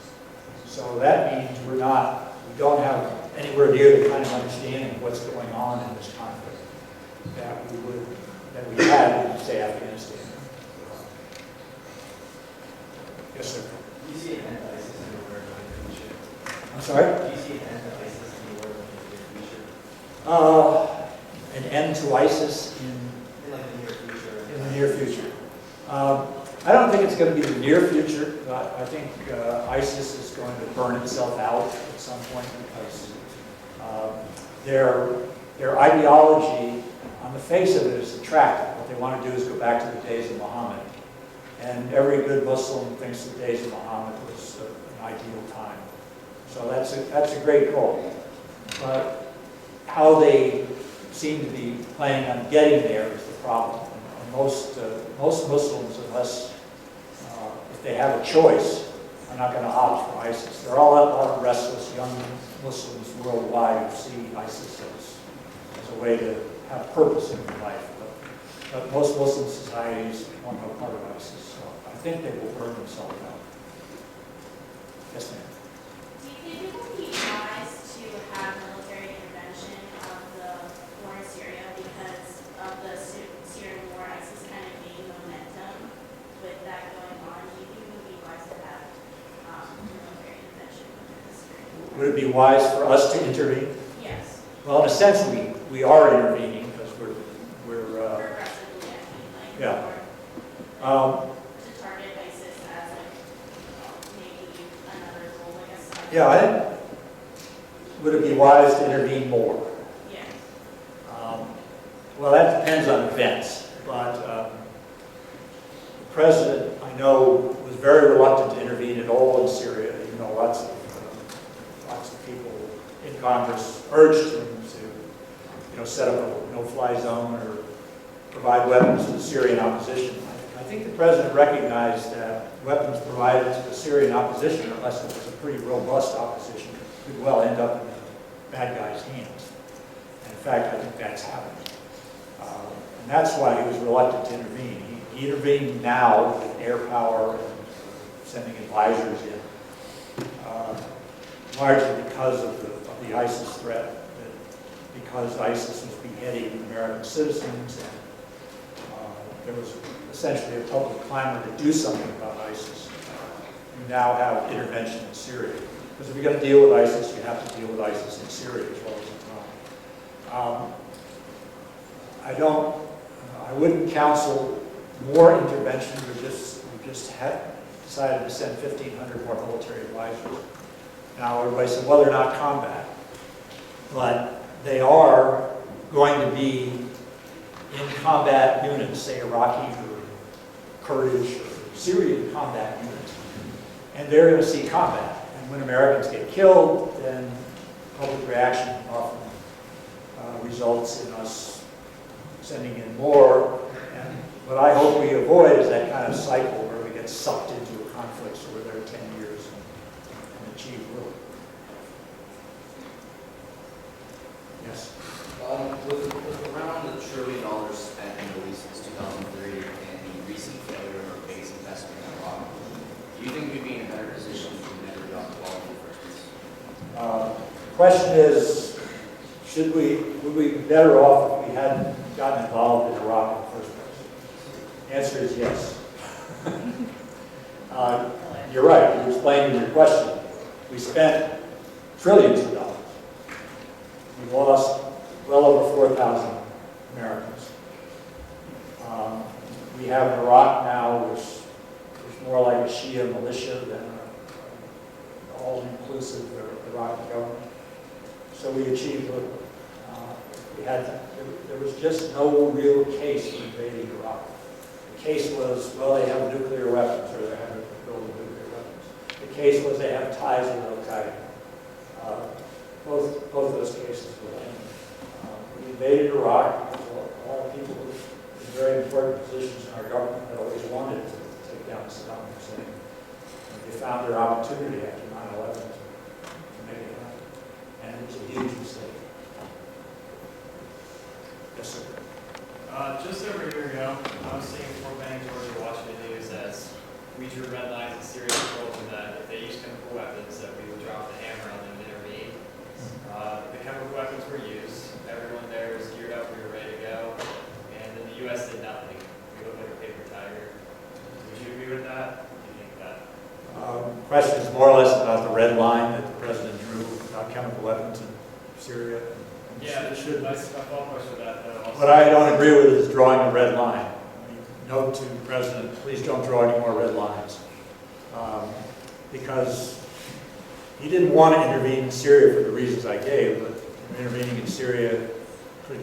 So that means we don't have anywhere near the kind of understanding of what's going on in this conflict that we had in, say, Afghanistan. Yes, sir. Do you see an end to ISIS anywhere in the future? I'm sorry? Do you see an end to ISIS anywhere in the future? An end to ISIS In like the near future? in the near future. I don't think it's going to be the near future. I think ISIS is going to burn itself out at some point because their ideology, on the face of it, is attractive. What they want to do is go back to the days of Muhammad. And every good Muslim thinks the days of Muhammad was an ideal time. So that's a great goal. But how they seem to be planning on getting there is the problem. And most Muslims, unless if they have a choice, are are not going to opt for ISIS. There are a lot of restless young Muslims worldwide who see ISIS as a way to have purpose in their life. But most Muslim societies want no part of ISIS, so I think they will burn themselves out. Yes, ma'am. Do you think it would be wise to have military intervention of the war in Syria because of the Syrian war, ISIS kind of gained momentum with that going on? Do you think it would be wise to have military intervention within the Syrian war? Would it be wise for us to intervene? Yes. Well, in a sense, we are intervening because we're Progressively, I mean, like, yeah. or to target ISIS as like maybe another goal, like a side. Yeah, I think, would it be wise to intervene more? Yes. Well, that depends on events, but the president, I know, was very reluctant to intervene at all in Syria. You know, lots of people in Congress urged him to, set up a no-fly zone or provide weapons to the Syrian opposition. I think the president recognized that weapons provided to the Syrian opposition, unless it was a pretty robust opposition, could well end up in the bad guys' hands. And in fact, I think that's happened. And that's why he was reluctant to intervene. He intervened now with air power and sending advisors in, largely because of the ISIS threat, because ISIS was beheading American citizens, and there was essentially a public clamor to do something about ISIS. You now have intervention in Syria. Because if you're going to deal with ISIS, you have to deal with ISIS in Syria as well as in Iraq. I wouldn't counsel more intervention. We just had decided to send 1,500 more military advisors. Now everybody said, well, they're not combat, but they are going to be in combat units, say Iraqi or Kurdish or Syrian combat units, and they're going to see combat. And when Americans get killed, then public reaction often results in us sending in more. And what I hope we avoid is that kind of cycle where we get sucked into a conflict so we're there 10 years and achieve little. Yes? With around $1 trillion spent in the Middle East since 2003 and the recent failure of our biggest investment in Iraq, do you think we'd be in a better position if we never got involved in the first place? The question is, would we be better off if we hadn't gotten involved in Iraq in the first place? The answer is yes. You're right, you explained in your question. We spent trillions of dollars. We lost well over 4,000 Americans. We have an Iraq now which is more like a Shia militia than an all-inclusive Iraqi government. So we achieved little. There was just no real case for invading Iraq. The case was, well, they have nuclear weapons, or they're having to build nuclear weapons. The case was they have ties with Al-Qaeda. Both of those cases were lame. We invaded Iraq because a lot of people in very important positions in our government had always wanted to take down Saddam Hussein. And they found their opportunity after 9/11 to make it happen. And it was a huge mistake. Yes, sir. Just over a year ago, I was sitting in Fort Benning, Georgia, watching the news as we drew red lines in Syria and told them that if they used chemical weapons, that we would drop the hammer on them and intervene. The chemical weapons were used. Everyone there was geared up. We were ready to go. And then the U.S. did nothing. We looked like a paper tiger. Would you agree with that? Do you think that? The question is more or less about the red line that the president drew about chemical weapons in Syria. Yeah, my follow-up question with that, though. What I don't agree with is drawing a red line. Note to the president, please don't draw any more red lines. Because he didn't want to intervene in Syria for the reasons I gave, but intervening in Syria could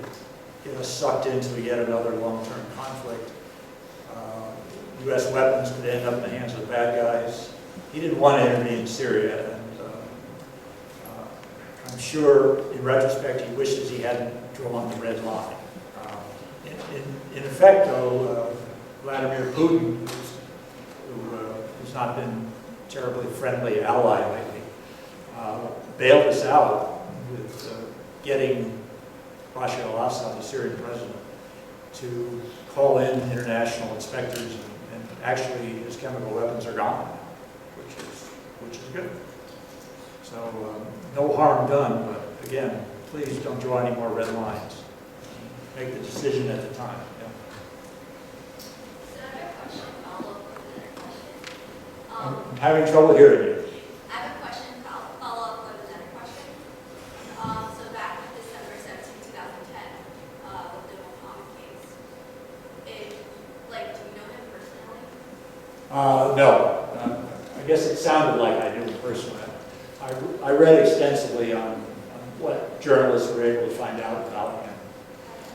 get us sucked into yet another long-term conflict. U.S. weapons could end up in the hands of the bad guys. He didn't want to intervene in Syria, and I'm sure in retrospect he wishes he hadn't drawn the red line. In effect, though, Vladimir Putin, who's not been terribly friendly ally lately, bailed us out with getting Bashar al-Assad, the Syrian president, to call in international inspectors, and actually his chemical weapons are gone, which is good. So no harm done, but again, please don't draw any more red lines. Make the decision at the time. Yeah. So I have a question, follow-up with another question. I'm having trouble hearing you. I have a question, follow-up with another question. So back in December 17, 2010, with the Mohammed case, do you know him personally? No. I guess it sounded like I knew him personally. I read extensively on what journalists were able to find out about him.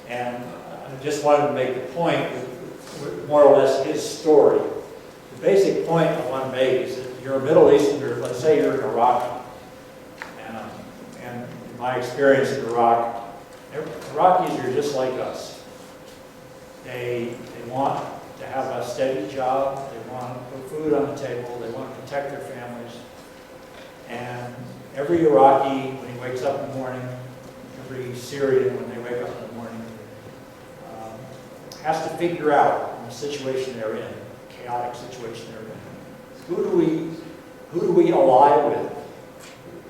And I just wanted to make the point, with more or less his story. The basic point I want to make is that you're a Middle Easterner, let's say you're an Iraqi. And in my experience in Iraq, Iraqis are just like us. They want to have a steady job, they want to put food on the table, they want to protect their families. And every Iraqi, when he wakes up in the morning, every Syrian, when they wake up in the morning, has to figure out in the situation they're in, chaotic situation they're in, who do we ally with?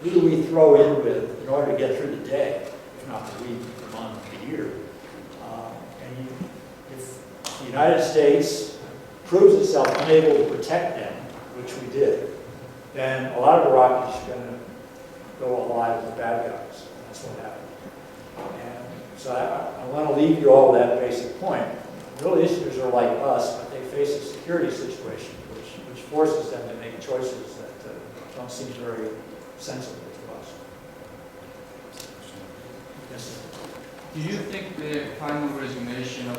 Who do we throw in with in order to get through the day, if not the week, the month, the year? If the United States proves itself unable to protect them, which we did, then a lot of Iraqis are going to go ally with the bad guys. That's what happened. And so I want to leave you all with that basic point. Middle Easterners are like us, but they face a security situation which forces them to make choices that don't seem very sensible to us. Yes, sir. Do you think the final resignation of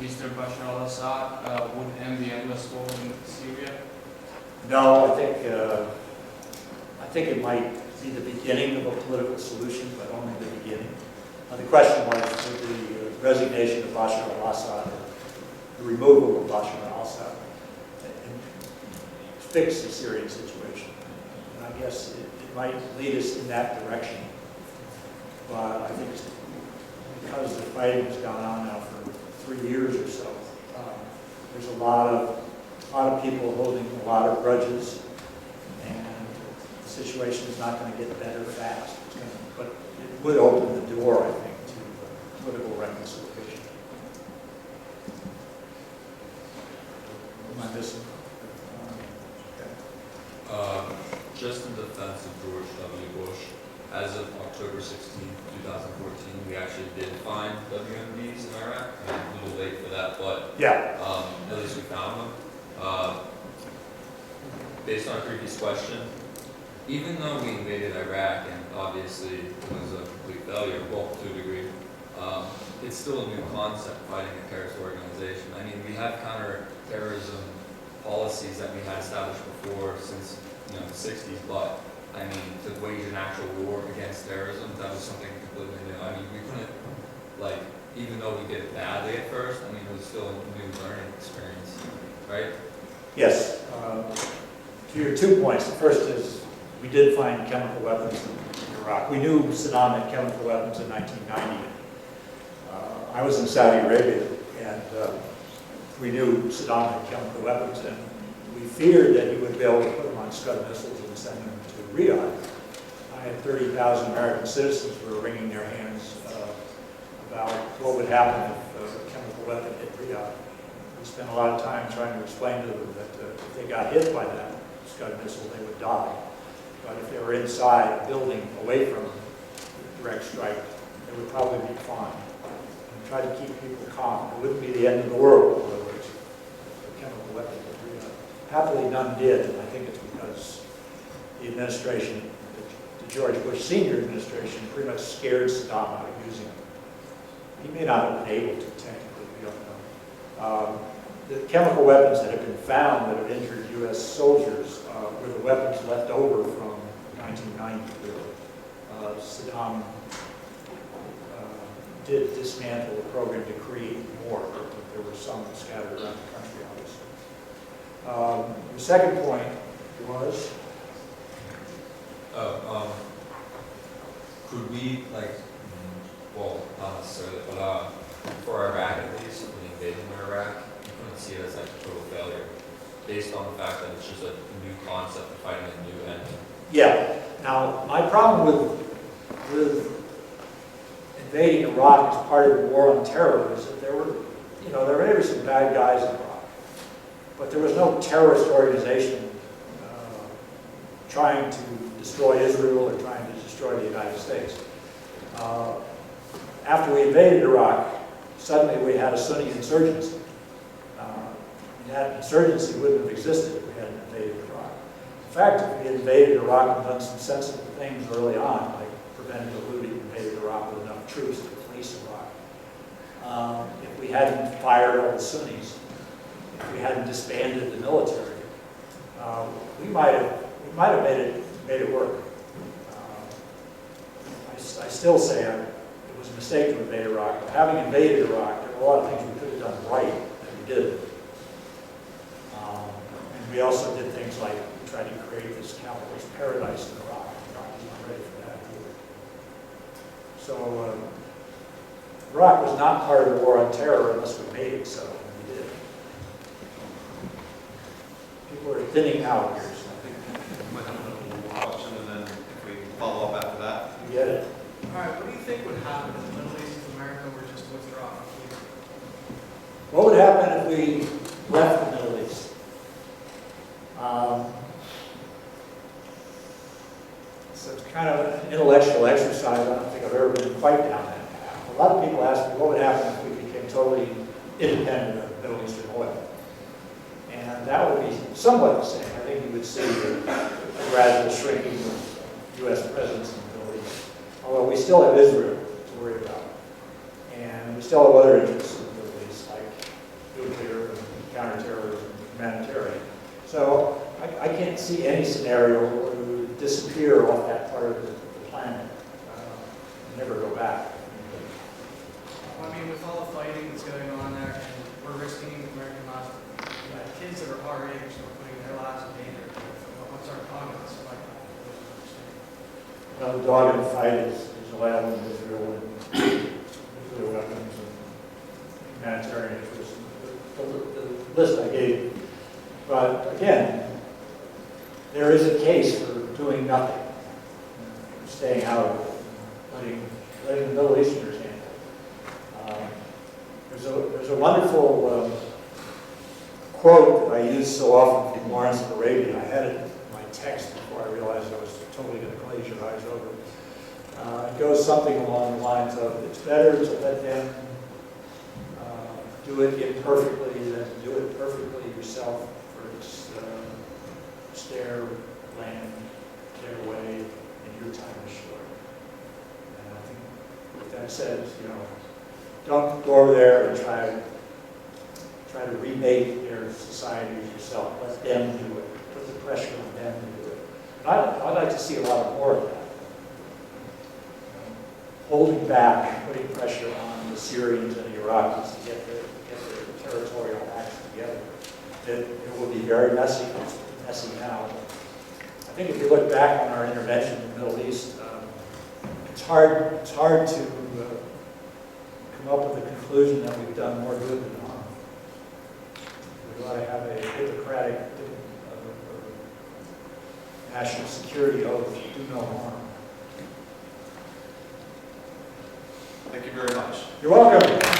Mr. Bashar al-Assad would end the endless war in Syria? No, I think it might be the beginning of a political solution, but only the beginning. The question was, would the resignation of Bashar al-Assad, or the removal of Bashar al-Assad, fix the Syrian situation? And I guess it might lead us in that direction. But I think it's because the fighting has gone on now for 3 years or so. There's a lot of people holding a lot of grudges, and the situation is not going to get better fast. But it would open the door, I think, to political reconciliation. Am I missing? Okay. Just in defense of George W. Bush, as of October 16, 2014, we actually did find WMDs in Iraq. I mean, a little late for that, but Yeah. at least we found them. Based on a previous question, even though we invaded Iraq and obviously it was a complete failure, well, to a degree, it's still a new concept, fighting a terrorist organization. I mean, we have counter-terrorism policies that we had established before since the 60s, but I mean, to wage an actual war against terrorism, that was something completely new. I mean, we couldn't, even though we did it badly at first, I mean, it was still a new learning experience, right? Yes. To your 2 points, the first is we did find chemical weapons in Iraq. We knew Saddam had chemical weapons in 1990. I was in Saudi Arabia, and we knew Saddam had chemical weapons, and we feared that he would be able to put them on Scud missiles and send them to Riyadh. I had 30,000 American citizens who were wringing their hands about what would happen if a chemical weapon hit Riyadh. We spent a lot of time trying to explain to them that if they got hit by that Scud missile, they would die. But if they were inside a building away from the direct strike, they would probably be fine. And try to keep people calm. It wouldn't be the end of the world, in other words, if a chemical weapon hit Riyadh. Happily, none did, and I think it's because the administration, the George Bush Sr. administration, pretty much scared Saddam out of using it. He may not have been able to, technically, we don't know. The chemical weapons that have been found that have injured U.S. soldiers were the weapons left over from 1990, where Saddam did dismantle the program to create more, but there were some scattered around the country, obviously. The second point was, Could we, like, well, not necessarily, but, for Iraq at least, when invading Iraq, you couldn't see it as like a total failure, based on the fact that it's just a new concept of fighting a new enemy. yeah. Now, my problem with invading Iraq as part of the war on terror is that there were may be some bad guys in Iraq, but there was no terrorist organization trying to destroy Israel or trying to destroy the United States. After we invaded Iraq, suddenly we had a Sunni insurgency. That insurgency wouldn't have existed if we hadn't invaded Iraq. In fact, if we had invaded Iraq and done some sensible things early on, like prevented the looting, invaded Iraq with enough troops to police Iraq, if we hadn't fired all the Sunnis, if we hadn't disbanded the military, we might have made it work. I still say it was a mistake to invade Iraq, but having invaded Iraq, there were a lot of things we could have done right that we didn't. And we also did things like we tried to create this capitalist paradise in Iraq. Iraq was not ready for that either. So Iraq was not part of the war on terror unless we made it so, and we did. People are thinning out here, so I think We might have another option, and then if we follow up after that. you get it. All right, what do you think would happen if the Middle East of America were just to withdraw? What would happen if we left the Middle East? So it's kind of an intellectual exercise. I don't think I've ever been quite down that path. A lot of people ask me, what would happen if we became totally independent of Middle Eastern oil? And that would be somewhat the same. I think you would see a gradual shrinking of U.S. presence in the Middle East. Although we still have Israel to worry about. And we still have other interests in the Middle East, like nuclear and counterterrorism, humanitarian. So I can't see any scenario where we would disappear off that part of the planet and never go back. I mean, with all the fighting that's going on there, and we're risking American lives, kids that are our age that are putting their lives in danger. What's our dog in this fight? The dog in the fight is oil and Israel and nuclear weapons and humanitarian interests. The list I gave you. But again, there is a case for doing nothing, staying out of it, letting the Middle Easterners handle it. There's a wonderful quote that I use so often from Lawrence of Arabia. I had it in my text before I realized I was totally going to glaze your eyes over. It goes something along the lines of, it's better to let them do it imperfectly than to do it perfectly yourself, for it's stare, land, their way, and your time is short. And I think what that says, don't go over there and try to remake their societies yourself. Let them do it. Put the pressure on them to do it. And I'd like to see a lot more of that. Holding back and putting pressure on the Syrians and the Iraqis to get their territorial acts together. It will be very messy. It's messy now. I think if you look back on our intervention in the Middle East, it's hard to come up with the conclusion that we've done more good than harm. We ought to have a hippocratic national security oath to do no harm. Thank you very much. You're welcome.